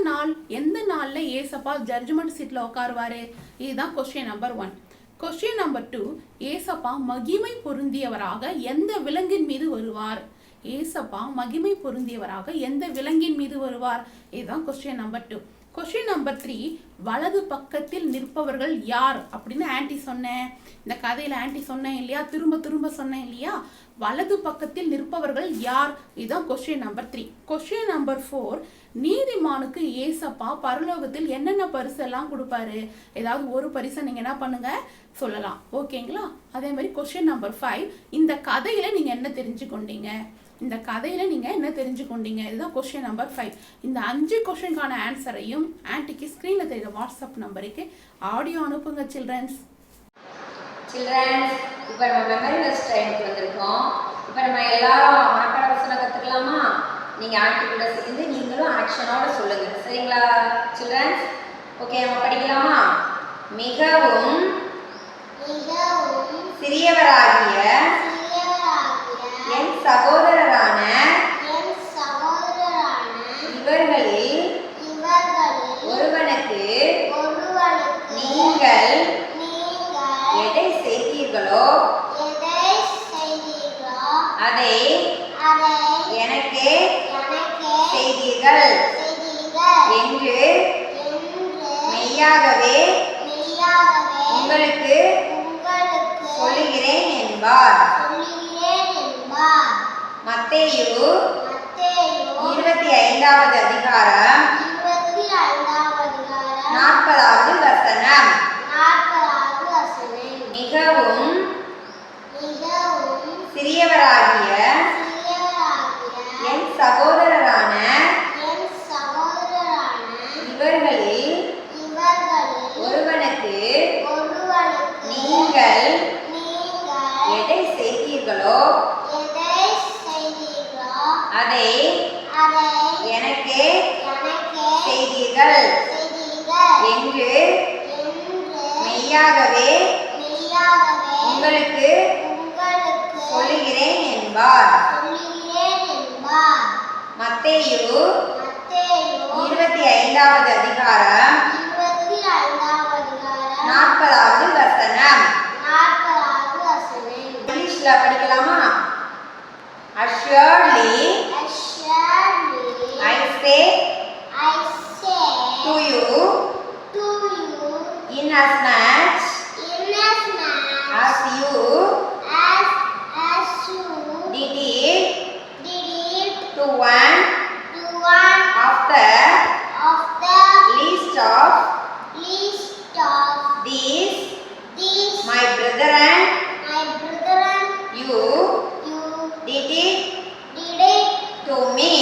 நாளில் ஏசப்பா ஜட்ஜ்மெண்ட் சீட்டில் உட்காருவார்? இதுதான் கொஸ்டின் நம்பர் 1. கொஸ்டின் நம்பர் 2, ஏசப்பா மகிமை பொருந்தியவராக எந்த விலங்கின் மீது வருவார்? ஏசப்பா மகிமை பொருந்தியவராக எந்த விலங்கின் மீது வருவார்? இதுதான் கொஸ்டின் நம்பர் 2. கொஸ்டின் நம்பர் 3, வலது பக்கத்தில் நிற்பவர்கள் யார் அப்படின்னு ஆன்ட்டி சொன்னேன். இந்த கதையில் ஆன்ட்டி சொன்னேன் இல்லையா, திரும்ப சொன்னேன் இல்லையா, வலது பக்கத்தில் நிற்பவர்கள் யார்? இதுதான் கொஸ்டின் நம்பர் 3. கொஸ்டின் நம்பர் 4, நீதிமானுக்கு ஏசப்பா பரலோகத்தில் என்னென்ன பரிசெல்லாம் கொடுப்பாரு? ஏதாவது ஒரு பரிசை நீங்கள் என்ன பண்ணுங்க சொல்லலாம். ஓகேங்களா? அதே மாதிரி கொஸ்டின் நம்பர் 5, இந்த கதையில நீங்கள் என்ன தெரிஞ்சுக்கொண்டீங்க? இந்த கதையில நீங்கள் என்ன தெரிஞ்சுக்கொண்டீங்க? இதுதான் கொஸ்டின் நம்பர் 5. இந்த 5 கொஸ்டினுக்கான ஆன்சரையும் ஆன்ட்டிக்கு ஸ்க்ரீனில் தெரியுற வாட்ஸ்அப் நம்பருக்கு ஆடியோ அனுப்புங்க சில்ட்ரன்ஸ். சில்ட்ரன்ஸ், இப்போ நம்ம மெமரி வெஸ்ட் டைமுக்கு வந்திருக்கோம். இப்போ நம்ம எல்லாரும் மனப்பாட வசனம் கற்றுக்கலாமா? நீங்கள் ஆக்டி கூட சேர்ந்து நீங்களும் ஆக்ஷனோட சொல்லுங்கள், சரிங்களா சில்ட்ரன்ஸ்? ஓகே, நம்ம படிக்கலாமா? மிகவும் சிறியவராகிய என் சகோதரரான இவர்களில் ஒருவனுக்கு நீங்கள் எதை செய்தீர்களோ அதை எனக்கே செய்தீர்கள் என்று மெய்யாகவே உங்களுக்கு சொல்லுகிறேன் என்பார். மத்தேயு 25வது அதிகாரம் 40வது வசனம். மிகவும் சிறியவராகிய என் சகோதரரான இவர்களில் ஒருவனுக்கு நீங்கள் எதை செய்தீர்களோ அதை எனக்கே செய்தீர்கள் என்று மெய்யாகவே உங்களுக்கு சொல்லுகிறேன் என்பார். மத்தேயு 25வது அதிகாரம் 40வது வசனம். இங்கிலீஷ்ல படிக்கலாமா? Assuredly I say to you, inasmuch as you did it to one of the least of these my brethren, you did it to me.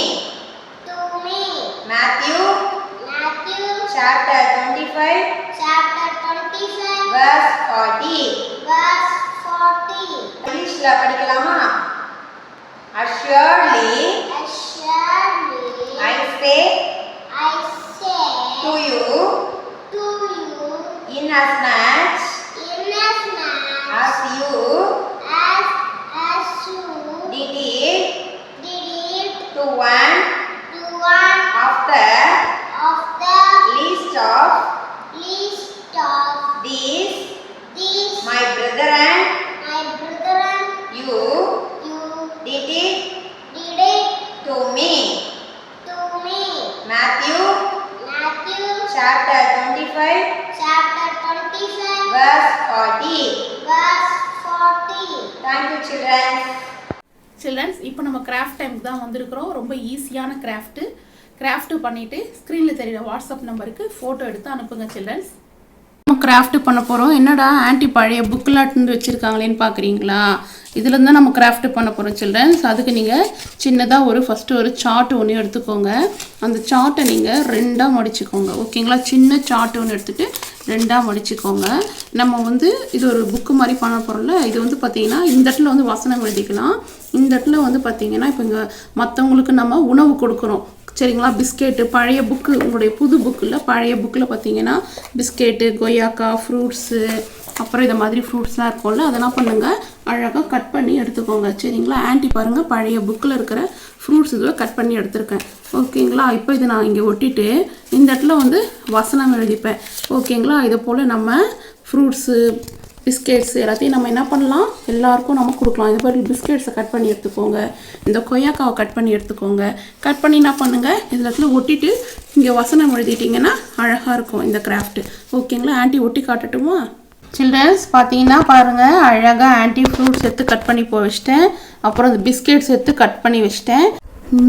Matthew chapter 25 verse 40. இங்கிலீஷ்ல படிக்கலாமா? Assuredly I say to you, inasmuch as you did it to one of the least of these my brethren, you did it to me. Matthew chapter 25 verse 40. Thank you children. Children's, இப்போ நம்ம craft டைமுக்கு தான் வந்திருக்கிறோம். ரொம்ப ஈஸியான craft பண்ணிவிட்டு ஸ்க்ரீனில் தெரியுற வாட்ஸ்அப் நம்பருக்கு ஃபோட்டோ எடுத்து அனுப்புங்க சில்ட்ரன்ஸ். நம்ம கிராஃப்ட் பண்ண போகிறோம். என்னடா ஆன்ட்டி பழைய புக்கிலாட்டு வச்சுருக்காங்களேன்னு பார்க்குறீங்களா? இதில் தான் நம்ம கிராஃப்ட் பண்ண போகிறோம் சில்ட்ரன்ஸ். அதுக்கு நீங்கள் சின்னதாக ஃபஸ்ட்டு ஒரு சார்ட் ஒன்று எடுத்துக்கோங்க. அந்த சார்ட்டை நீங்கள் 2ஆக மடிச்சுக்கோங்க, ஓகேங்களா? சின்ன சார்ட் ஒன்று எடுத்துகிட்டு 2ஆக மடிச்சுக்கோங்க. நம்ம இது ஒரு புக்கு மாதிரி பண்ண போகிறோம்ல, இது பார்த்திங்கன்னா இந்த இடத்துல வசனம் எழுதிக்கலாம். இந்த இடத்துல பார்த்திங்கன்னா இப்போ இங்கே மற்றவங்களுக்கு நம்ம உணவு கொடுக்குறோம், சரிங்களா? பிஸ்கெட்டு, பழைய புக்கு, உங்களுடைய புது புக்கில் பழைய புக்கில் பார்த்தீங்கன்னா பிஸ்கெட்டு, கொய்யாக்கா, ஃப்ரூட்ஸு, அப்புறம் இதை மாதிரி ஃப்ரூட்ஸ்லாம் இருக்கும்ல, அதெல்லாம் பண்ணுங்கள், அழகாக கட் பண்ணி எடுத்துக்கோங்க, சரிங்களா? ஆன்ட்டி பாருங்கள், பழைய புக்கில் இருக்கிற ஃப்ரூட்ஸ் இதில் கட் பண்ணி எடுத்துருக்கேன், ஓகேங்களா? இப்போ இதை நான் இங்கே ஒட்டிட்டு இந்த இடத்துல வசனம் எழுதிப்பேன், ஓகேங்களா? இதை போல் நம்ம ஃப்ரூட்ஸு, பிஸ்கெட்ஸ் எல்லாத்தையும் நம்ம என்ன பண்ணலாம், எல்லாருக்கும் நம்ம கொடுக்கலாம். இது மாதிரி பிஸ்கெட்ஸை கட் பண்ணி எடுத்துக்கோங்க, இந்த கொய்யாக்காவை கட் பண்ணி எடுத்துக்கோங்க. கட் பண்ணி என்ன பண்ணுங்கள், இதில் ஒட்டிட்டு இங்கே வசனம் எழுதிட்டிங்கன்னா அழகாக இருக்கும் இந்த கிராஃப்ட்டு, ஓகேங்களா? ஆன்ட்டி ஒட்டி காட்டட்டுமா? சில்ட்ரன்ஸ் பார்த்தீங்கன்னா பாருங்கள், அழகாக ஆன்ட்டி ஃப்ரூட்ஸ் எடுத்து கட் பண்ணி வச்சிட்டேன், அப்புறம் இந்த பிஸ்கெட்ஸ் எடுத்து கட் பண்ணி வச்சிட்டேன்.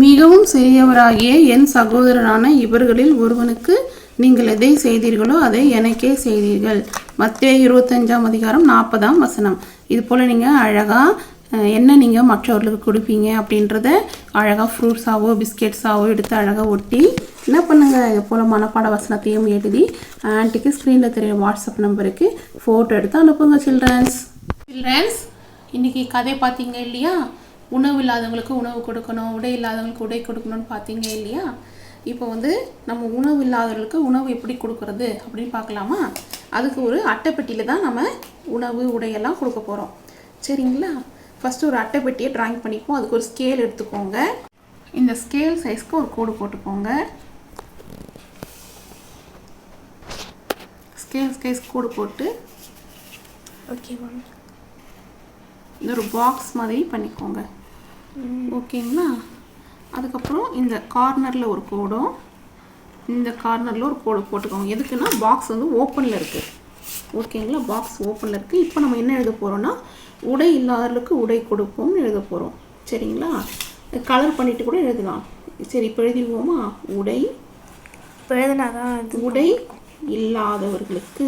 மிகவும் சிறியவராகிய என் சகோதரரான இவர்களில் ஒருவனுக்கு நீங்கள் எதை செய்தீர்களோ அதை எனக்கே செய்தீர்கள். மத்தேயு 25ஆம் அதிகாரம் 40ஆம் வசனம். இது போல் நீங்கள் அழகாக என்ன நீங்கள் மற்றவர்களுக்கு கொடுப்பீங்க அப்படின்றத அழகாக ஃப்ரூட்ஸாவோ பிஸ்கெட்ஸாவோ எடுத்து அழகாக ஒட்டி என்ன பண்ணுங்கள், இது போல் மனப்பாட வசனத்தையும் எழுதி ஆன்ட்டிக்கு ஸ்க்ரீனில் தெரிய வாட்ஸ்அப் நம்பருக்கு ஃபோட்டோ எடுத்து அனுப்புங்க சில்ட்ரன்ஸ். சில்ட்ரன்ஸ், இன்றைக்கி கதை பார்த்தீங்க இல்லையா? உணவு இல்லாதவங்களுக்கு உணவு கொடுக்கணும், உடை இல்லாதவங்களுக்கு உடை கொடுக்கணும்னு பார்த்தீங்க இல்லையா? இப்போ வந்து நம்ம உணவு இல்லாதவர்களுக்கு உணவு எப்படி கொடுக்கறது அப்படின்னு பார்க்கலாமா? அதுக்கு ஒரு அட்டைப்பெட்டியில் தான் நம்ம உணவு உடையெல்லாம் கொடுக்க போகிறோம். சரிங்களா? ஃபஸ்ட்டு ஒரு அட்டைப்பெட்டியை ட்ராயிங் பண்ணிப்போம். அதுக்கு ஒரு ஸ்கேல் எடுத்துக்கோங்க. இந்த ஸ்கேல் சைஸ்க்கு ஒரு கோடு போட்டுக்கோங்க. ஸ்கேல் சைஸ் கோடு போட்டு ஓகே மேம். இந்த ஒரு பாக்ஸ் மாதிரி பண்ணிக்கோங்க. ஓகேங்களா? அதுக்கப்புறம் இந்த கார்னரில் ஒரு கோடும் இந்த கார்னரில் ஒரு கோடு போட்டுக்கோங்க. எதுக்குன்னா பாக்ஸ் வந்து ஓப்பனில் இருக்குது. ஓகேங்களா? பாக்ஸ் ஓப்பனில் இருக்குது. இப்போ நம்ம என்ன எழுத போகிறோன்னா உடை இல்லாதவர்களுக்கு உடை கொடுப்போம்னு எழுத போகிறோம். சரிங்களா? கலர் பண்ணிவிட்டு கூட எழுதலாம். சரி, இப்போ எழுதிடுவோமா? உடை இப்போ எழுதுனாதான் உடை இல்லாதவர்களுக்கு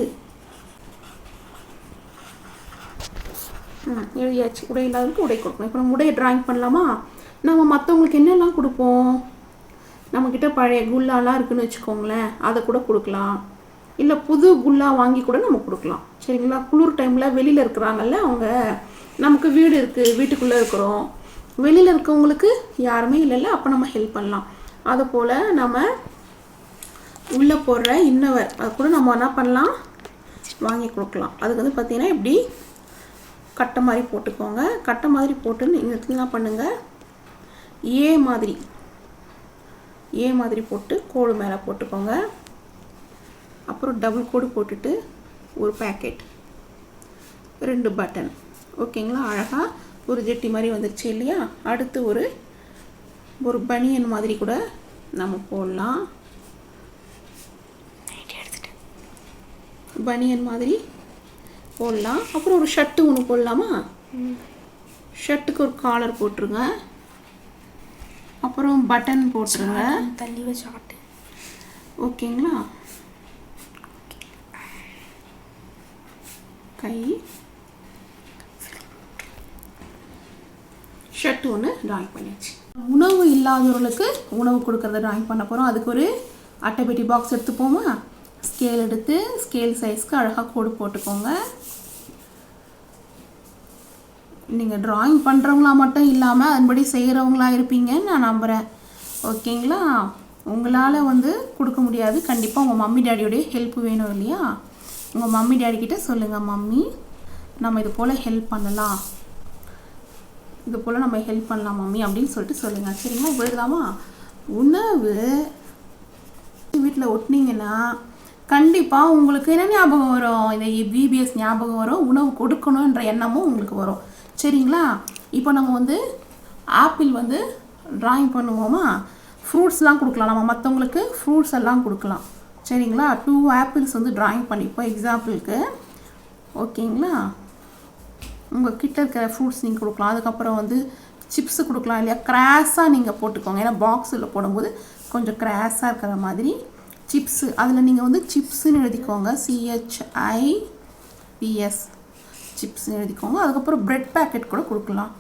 எழுதியாச்சு. உடை இல்லாதவர்களுக்கு உடை கொடுக்கணும். இப்போ நம்ம உடையை ட்ராயிங் பண்ணலாமா? நம்ம மற்றவங்களுக்கு என்னெல்லாம் கொடுப்போம்? நம்மக்கிட்ட பழைய குல்லாலாம் இருக்குதுன்னு வச்சுக்கோங்களேன், அதை கூட கொடுக்கலாம். இல்லை புது குல்லா வாங்கி கூட நம்ம கொடுக்கலாம். சரிங்களா? குளிர் டைமில் வெளியில் இருக்கிறாங்கல்ல, அவங்க நமக்கு வீடு இருக்குது, வீட்டுக்குள்ளே இருக்கிறோம், வெளியில் இருக்கவங்களுக்கு யாருமே இல்லைல்ல, அப்போ நம்ம ஹெல்ப் பண்ணலாம். அதை போல் நம்ம உள்ளே போடுற இன்னவர் அது கூட நம்ம என்ன பண்ணலாம்? வாங்கி கொடுக்கலாம். அதுக்கு வந்து பார்த்திங்கன்னா இப்படி கட்டை மாதிரி போட்டுக்கோங்க. கட்டை மாதிரி போட்டு நீங்கள் என்ன பண்ணுங்கள், ஏ மாதிரி போட்டு கோடு மேலே போட்டுக்கோங்க. அப்புறம் டபுள் கோடு போட்டுட்டு ஒரு பேக்கெட், 2 பட்டன். ஓகேங்களா? அழகாக ஒரு ஜெட்டி மாதிரி வந்துருச்சு இல்லையா? அடுத்து ஒரு பனியன் மாதிரி கூட நம்ம போடலாம். பனியன் மாதிரி போடலாம். அப்புறம் ஒரு ஷர்ட்டு ஒன்று போடலாமா? ஷர்ட்டுக்கு ஒரு காலர் போட்டுருங்க. அப்புறம் பட்டன் போட்டுருங்க. தள்ளி வச்சு ஆட்டு. ஓகேங்களா? கை ஷர்ட் ஒன்று ட்ராயிங் பண்ணியாச்சு. உணவு இல்லாதவர்களுக்கு உணவு கொடுக்கறத ட்ராயிங் பண்ண போகிறோம். அதுக்கு ஒரு அட்டைப்பெட்டி பாக்ஸ் எடுத்துப்போமா? ஸ்கேல் எடுத்து ஸ்கேல் சைஸ்க்கு அழகாக கோடு போட்டுக்கோங்க. நீங்கள் ட்ராயிங் பண்ணுறவங்களா மட்டும் இல்லாமல் அதன்படி செய்கிறவங்களா இருப்பீங்கன்னு நான் நம்புகிறேன். ஓகேங்களா? உங்களால் வந்து கொடுக்க முடியாது, கண்டிப்பாக உங்கள் மம்மி டேடியோடைய ஹெல்ப் வேணும் இல்லையா? உங்கள் மம்மி டேடிக்கிட்ட சொல்லுங்கள், மம்மி நம்ம இது போல் ஹெல்ப் பண்ணலாம், இது போல் நம்ம ஹெல்ப் பண்ணலாம் மம்மி அப்படின்னு சொல்லிட்டு சொல்லுங்கள். சரிங்களா? போயிடலாமா? உணவு வீட்டில் ஒட்டினீங்கன்னா கண்டிப்பாக உங்களுக்கு என்ன ஞாபகம் வரும்? இந்த விபிஎஸ் ஞாபகம் வரும், உணவு கொடுக்கணுன்ற எண்ணமும் உங்களுக்கு வரும். சரிங்களா? இப்போ நம்ம வந்து ஆப்பிள் வந்து ட்ராயிங் பண்ணுவோமா? ஃப்ரூட்ஸ்லாம் கொடுக்கலாம். நம்ம மற்றவங்களுக்கு ஃப்ரூட்ஸ் எல்லாம் கொடுக்கலாம். சரிங்களா? 2 ஆப்பிள்ஸ் வந்து ட்ராயிங் பண்ணிப்போம் எக்ஸாம்பிளுக்கு. ஓகேங்களா? உங்கள் கிட்ட இருக்கிற ஃப்ரூட்ஸ் நீங்கள் கொடுக்கலாம். அதுக்கப்புறம் வந்து சிப்ஸு கொடுக்கலாம் இல்லையா? கிராஸாக நீங்கள் போட்டுக்கோங்க. ஏன்னா பாக்ஸில் போடும்போது கொஞ்சம் கிராஸாக இருக்கிற மாதிரி சிப்ஸு, அதில் நீங்கள் வந்து சிப்ஸுன்னு எழுதிக்கோங்க. CHIPS சிப்ஸ்ன்னு எழுதிக்கோங்க. அதுக்கப்புறம் ப்ரெட் பேக்கெட் கூட கொடுக்கலாம்.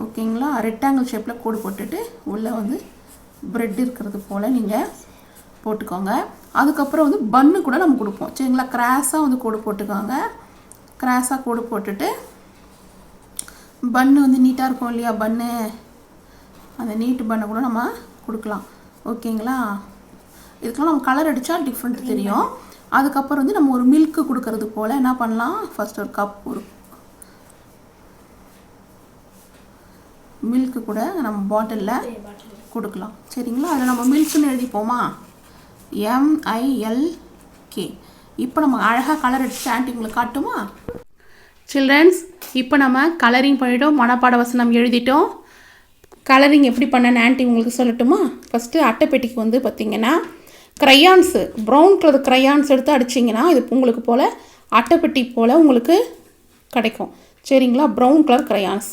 ஓகேங்களா? ரெக்டாங்கிள் ஷேப்பில் கோடு போட்டுட்டு உள்ளே வந்து ப்ரெட் இருக்கிறது போல் நீங்கள் போட்டுக்கோங்க. அதுக்கப்புறம் வந்து பன்னு கூட நம்ம கொடுப்போம். சரிங்களா? கிராஸாக வந்து கோடு போட்டுக்கோங்க. கிராஸாக கோடு போட்டுட்டு பன்னு வந்து நீட்டாக இருக்கும் இல்லையா? பன்னு, அந்த நீட்டு பண்ணை கூட நம்ம கொடுக்கலாம். ஓகேங்களா? இதுக்கெல்லாம் நம்ம கலர் அடித்தா டிஃப்ரெண்ட் தெரியும். அதுக்கப்புறம் வந்து நம்ம ஒரு மில்க்கு கொடுக்கறது போல் என்ன பண்ணலாம்? ஃபஸ்ட் ஒரு கப் ஒரு மில்க்கு கூட நம்ம பாட்டிலில் கொடுக்கலாம். சரிங்களா? அதில் நம்ம மில்க்குன்னு எழுதிப்போமா? MILK. இப்போ நம்ம அழகாக கலர் அடித்து ஆண்டி உங்களுக்கு காட்டுமா? சில்ட்ரன்ஸ், இப்போ நம்ம கலரிங் பண்ணிட்டோம், மனப்பாட வசனம் எழுதிட்டோம். கலரிங் எப்படி பண்ணேன்னு ஆண்டி உங்களுக்கு சொல்லட்டுமா? ஃபஸ்ட்டு அட்டைப்பெட்டிக்கு வந்து பார்த்திங்கன்னா க்ரையான்ஸு, ப்ரௌன் கலர் க்ரையான்ஸ் எடுத்து அடிச்சிங்கன்னா இது உங்களுக்கு போல் அட்டைப்பெட்டி போல் உங்களுக்கு கிடைக்கும். சரிங்களா? Brown colour crayons.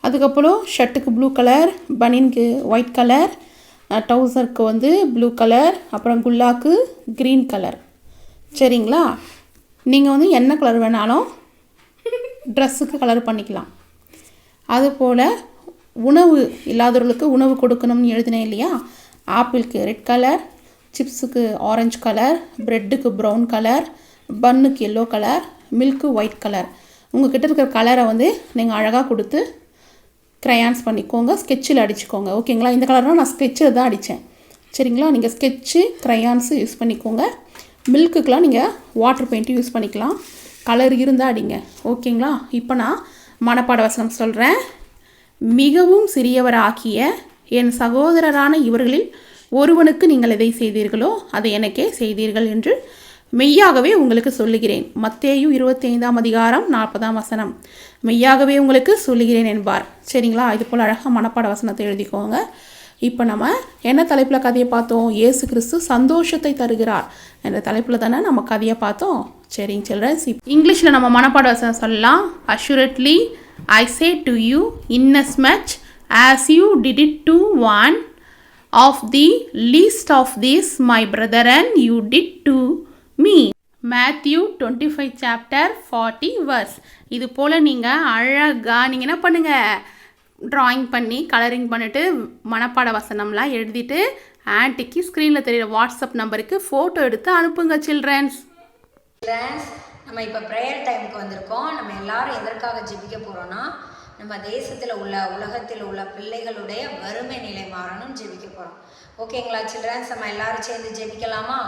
அதுக்கப்புறம் ஷர்ட்டுக்கு ப்ளூ கலர், பனியனுக்கு ஒயிட் கலர், ட்ரௌசருக்கு வந்து ப்ளூ கலர், அப்புறம் குல்லாக்கு க்ரீன் கலர். சரிங்களா? நீங்கள் வந்து என்ன கலர் வேணாலும் ட்ரெஸ்ஸுக்கு கலர் பண்ணிக்கலாம். அதுபோல் உணவு இல்லாதவர்களுக்கு உணவு கொடுக்கணும்னு எழுதினேன் இல்லையா? ஆப்பிளுக்கு ரெட் கலர், சிப்ஸுக்கு ஆரஞ்சு கலர், ப்ரெட்டுக்கு ப்ரௌன் கலர், பன்னுக்கு எல்லோ கலர், மில்க்கு ஒயிட் கலர். உங்ககிட்ட இருக்கிற கலரை வந்து நீங்கள் அழகாக கொடுத்து க்ரையான்ஸ் பண்ணிக்கோங்க, ஸ்கெட்சில் அடிச்சுக்கோங்க. ஓகேங்களா? இந்த கலர்னால் நான் ஸ்கெட்சில் தான் அடித்தேன். சரிங்களா? நீங்கள் ஸ்கெட்சு க்ரையான்ஸு யூஸ் பண்ணிக்கோங்க. மில்க்குக்கெலாம் நீங்கள் வாட்டர் பெயிண்ட்டு யூஸ் பண்ணிக்கலாம். கலர் இருந்தால் அடிங்க. ஓகேங்களா? இப்போ நான் மனப்பாட வசனம் சொல்கிறேன். மிகவும் சிறியவராகிய என் சகோதரரான இவர்களில் ஒருவனுக்கு நீங்கள் எதை செய்தீர்களோ அதை எனக்கே செய்தீர்கள் என்று மெய்யாகவே உங்களுக்கு சொல்லுகிறேன். மத்தேயு 25:40 மெய்யாகவே உங்களுக்கு சொல்லுகிறேன் என்பார். சரிங்களா? இது போல் அழகாக மனப்பாட வசனத்தை எழுதிக்கோங்க. இப்போ நம்ம என்ன தலைப்பில் கதையை பார்த்தோம்? இயேசு கிறிஸ்து சந்தோஷத்தை தருகிறார் என்ற தலைப்பில் தானே நம்ம கதையை பார்த்தோம். சரிங்க சில்ட்ரன்ஸ், இங்கிலீஷில் நம்ம மனப்பாட வசனம் சொல்லலாம். Assuredly I say to you inasmuch as you did it to one of the least of these my brethren you did to me. Matthew 25 chapter 40 verse. இது போல் நீங்கள் அழகாக நீங்கள் என்ன பண்ணுங்கள், ட்ராயிங் பண்ணி கலரிங் பண்ணிவிட்டு மனப்பாட வசனம்லாம் எழுதிட்டு ஆன்ட்டிக்கு ஸ்க்ரீனில் தெரியுற வாட்ஸ்அப் நம்பருக்கு ஃபோட்டோ எடுத்து அனுப்புங்க சில்ட்ரன்ஸ். நம்ம இப்போ ப்ரேயர் டைமுக்கு வந்திருக்கோம். நம்ம எல்லாரும் எதற்காக ஜெபிக்க போகிறோன்னா, நம்ம தேசத்தில் உள்ள உலகத்தில் உள்ள பிள்ளைகளுடைய வறுமை நிலை மாறணும் ஜெபிக்க போகிறோம். ஓகேங்களா சில்ட்ரன்ஸ்? நம்ம எல்லாரும் சேர்ந்து ஜெபிக்கலாமா?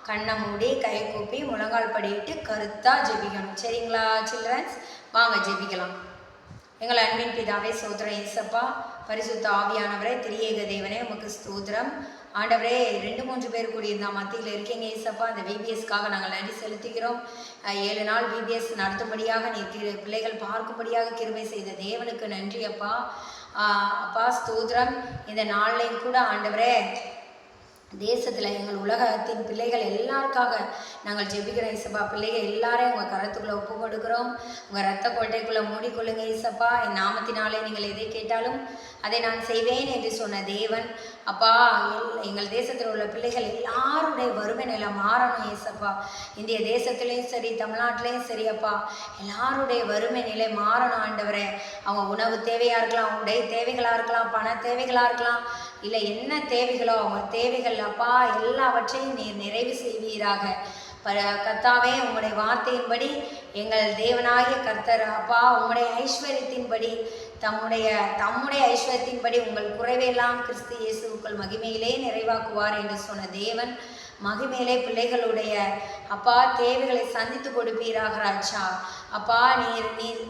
கண்ணை மூடி கை கூப்பி முழங்கால் படிட்டு கருத்தாக ஜெபிக்கணும். சரிங்களா சில்ட்ரன்ஸ்? வாங்க ஜெபிக்கலாம். எங்கள் அன்பின் பிதாவே ஸ்தோத்திரம். இயேசப்பா, பரிசுத்த ஆவியானவரே, திரியேக தேவனே உமக்கு ஸ்தோத்திரம். ஆண்டவரே, 2-3 பேர் கூடியிருந்தா மத்தியில் இருக்கீங்க இயேசப்பா. அந்த விபிஎஸ்க்காக நாங்கள் நன்றி செலுத்துகிறோம். 7 நாள் விபிஎஸ் நடத்தும்படியாக நீர் பிள்ளைகள் பார்க்கும்படியாக கிருபை செய்த தேவனுக்கு நன்றி அப்பா. அப்பா ஸ்தோத்திரம். இந்த நாள்லையும் கூட ஆண்டவரே, தேசத்தில் எங்கள் உலகத்தின் பிள்ளைகள் எல்லாருக்காக நாங்கள் ஜெபிக்கிறோம் இயேசப்பா. பிள்ளைகள் எல்லாரையும் உங்கள் கரத்துக்குள்ளே ஒப்பு கொடுக்குறோம். உங்கள் ரத்த கோட்டைக்குள்ளே மூடிக்கொள்ளுங்க இயேசப்பா. என் நாமத்தினாலே நீங்கள் எதை கேட்டாலும் அதை நான் செய்வேன் என்று சொன்ன தேவன் அப்பா. எங்கள் தேசத்தில் உள்ள பிள்ளைகள் எல்லாருடைய வறுமை நிலை மாறணும் இயேசப்பா. இந்திய தேசத்துலேயும் சரி, தமிழ்நாட்டிலையும் சரி அப்பா, எல்லாருடைய வறுமை நிலை மாறணும் ஆண்டவரே. அவங்க உணவு தேவையாக இருக்கலாம், உடை தேவைகளாக இருக்கலாம், பண தேவைகளாக இருக்கலாம், இல்லை என்ன தேவைகளோ அவங்க தேவைகள் அப்பா எல்லாவற்றையும் நீர் நிறைவு செய்வீராக. கர்த்தாவே, உங்களுடைய வார்த்தையின்படி எங்கள் தேவனாகிய கர்த்தர் அப்பா உங்களுடைய ஐஸ்வர்யத்தின்படி தம்முடைய ஐஸ்வர்யத்தின்படி உங்கள் குறைவையெல்லாம் கிறிஸ்து இயேசுவுக்குள் மகிமையிலே நிறைவாக்குவார் என்று சொன்ன தேவன் மகிமையிலே பிள்ளைகளுடைய அப்பா தேவைகளை சந்தித்து கொடுப்பீராக ராஜா. அப்பா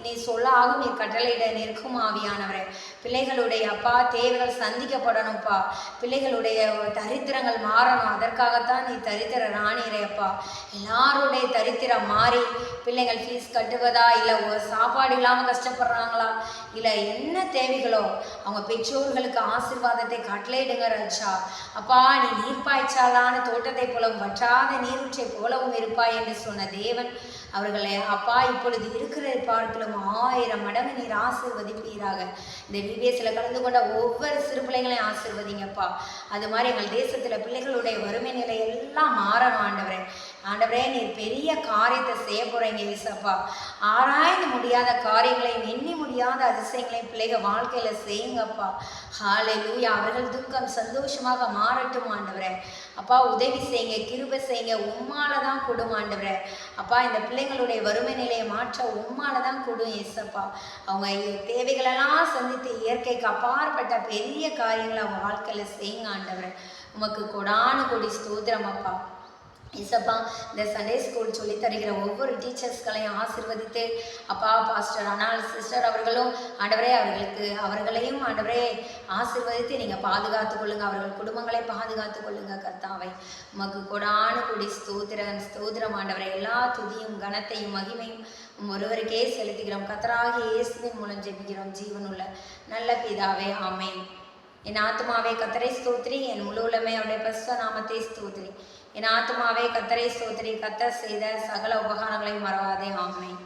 நீ சொல்லாகும் நீ கட்டளையிட நிற்கும் ஆவியானவரே. பிள்ளைகளுடைய அப்பா தேவைகள் சந்திக்கப்படணும்ப்பா. பிள்ளைகளுடைய தரித்திரங்கள் மாறணும். அதற்காகத்தான் நீ தரித்திர ராணிரே அப்பா. எல்லாருடைய தரித்திரம் மாறி பிள்ளைகள் ஃபீஸ் கட்டுவதா, இல்லை சாப்பாடு இல்லாமல் கஷ்டப்படுறாங்களா, இல்லை என்ன தேவைகளோ அவங்க பெற்றோர்களுக்கு ஆசீர்வாதத்தை கட்டளையிடுங்க ராஜா. அப்பா நீ நீர்ப்பாய்ச்சாலான தோட்டத்தை போலவும் வற்றாத நீரூற்றை போலவும் இருப்பாய் என்று சொன்ன தேவன் அவர்களை அப்பா இப்பொழுது இருக்கிற பார்க்கலும் 1000 மடங்கு நீர் ஆசீர்வதிப்பீராக. இந்த விபிஎஸ்ல கலந்து கொண்ட ஒவ்வொரு சிறு பிள்ளைகளையும் ஆசீர்வதிங்கப்பா. அது மாதிரி எங்கள் தேசத்தில் பிள்ளைகளுடைய வறுமை நிலை எல்லாம் மாறணும் ஆண்டவரே. ஆண்டவரே, நீர் பெரிய காரியத்தை செய்ய போகிறீங்க இயேசப்பா. ஆராய்ந்து முடியாத காரியங்களையும் எண்ணி முடியாத அதிசயங்களையும் பிள்ளைகள் வாழ்க்கையில் செய்யுங்கப்பா. ஹல்லேலூயா. அவர்கள் துக்கம் சந்தோஷமாக மாறட்டும் ஆண்டவரே. அப்பா உதவி செய்யுங்க, கிருபை செய்யுங்க. உம்மால தான் கொடும் ஆண்டவரே. அப்பா இந்த பிள்ளைங்களுடைய வறுமை நிலையை மாற்ற உம்மால தான் கொடும் இயேசப்பா. அவங்க தேவைகளெல்லாம் சந்தித்து இயற்கைக்கு அப்பாற்பட்ட பெரிய காரியங்களை அவங்க வாழ்க்கையில் செய்யுங்க ஆண்டவரே. உமக்கு கொடானு கொடி ஸ்தோத்திரம் அப்பா. இசப்பா இந்த சண்டே ஸ்கூல் சொல்லி தருகிற ஒவ்வொரு டீச்சர்ஸ்களையும் ஆசீர்வதித்து அப்பா பாஸ்டர் அனால் சிஸ்டர் அவர்களும் ஆண்டவரே அவர்களையும் ஆண்டவரே ஆசீர்வதித்து நீங்கள் பாதுகாத்து கொள்ளுங்க. அவர்கள் குடும்பங்களை பாதுகாத்து கொள்ளுங்க கர்த்தாவை. உமக்கு கொடானு கொடி ஸ்தோத்திரம் ஆண்டவரை. எல்லா துதியும் கனத்தையும் மகிமையும் ஒருவருக்கே செலுத்துகிறோம். கர்த்தராகிய இயேசுவின் மூலம் ஜெபிக்கிறோம் ஜீவனுள்ள நல்ல பிதாவே, ஆமென். என் ஆத்துமாவே கர்த்தரை ஸ்தோத்திரி, என் முழு உள்ளமே அவருடைய பரிசுத்த நாமத்தை ஸ்தோத்திரி. என் ஆத்துமாவே கர்த்தரை ஸ்தோத்திரி, கர்த்தர் செய்த சகல உபகாரங்களையும் மறவாதே, ஆமென்.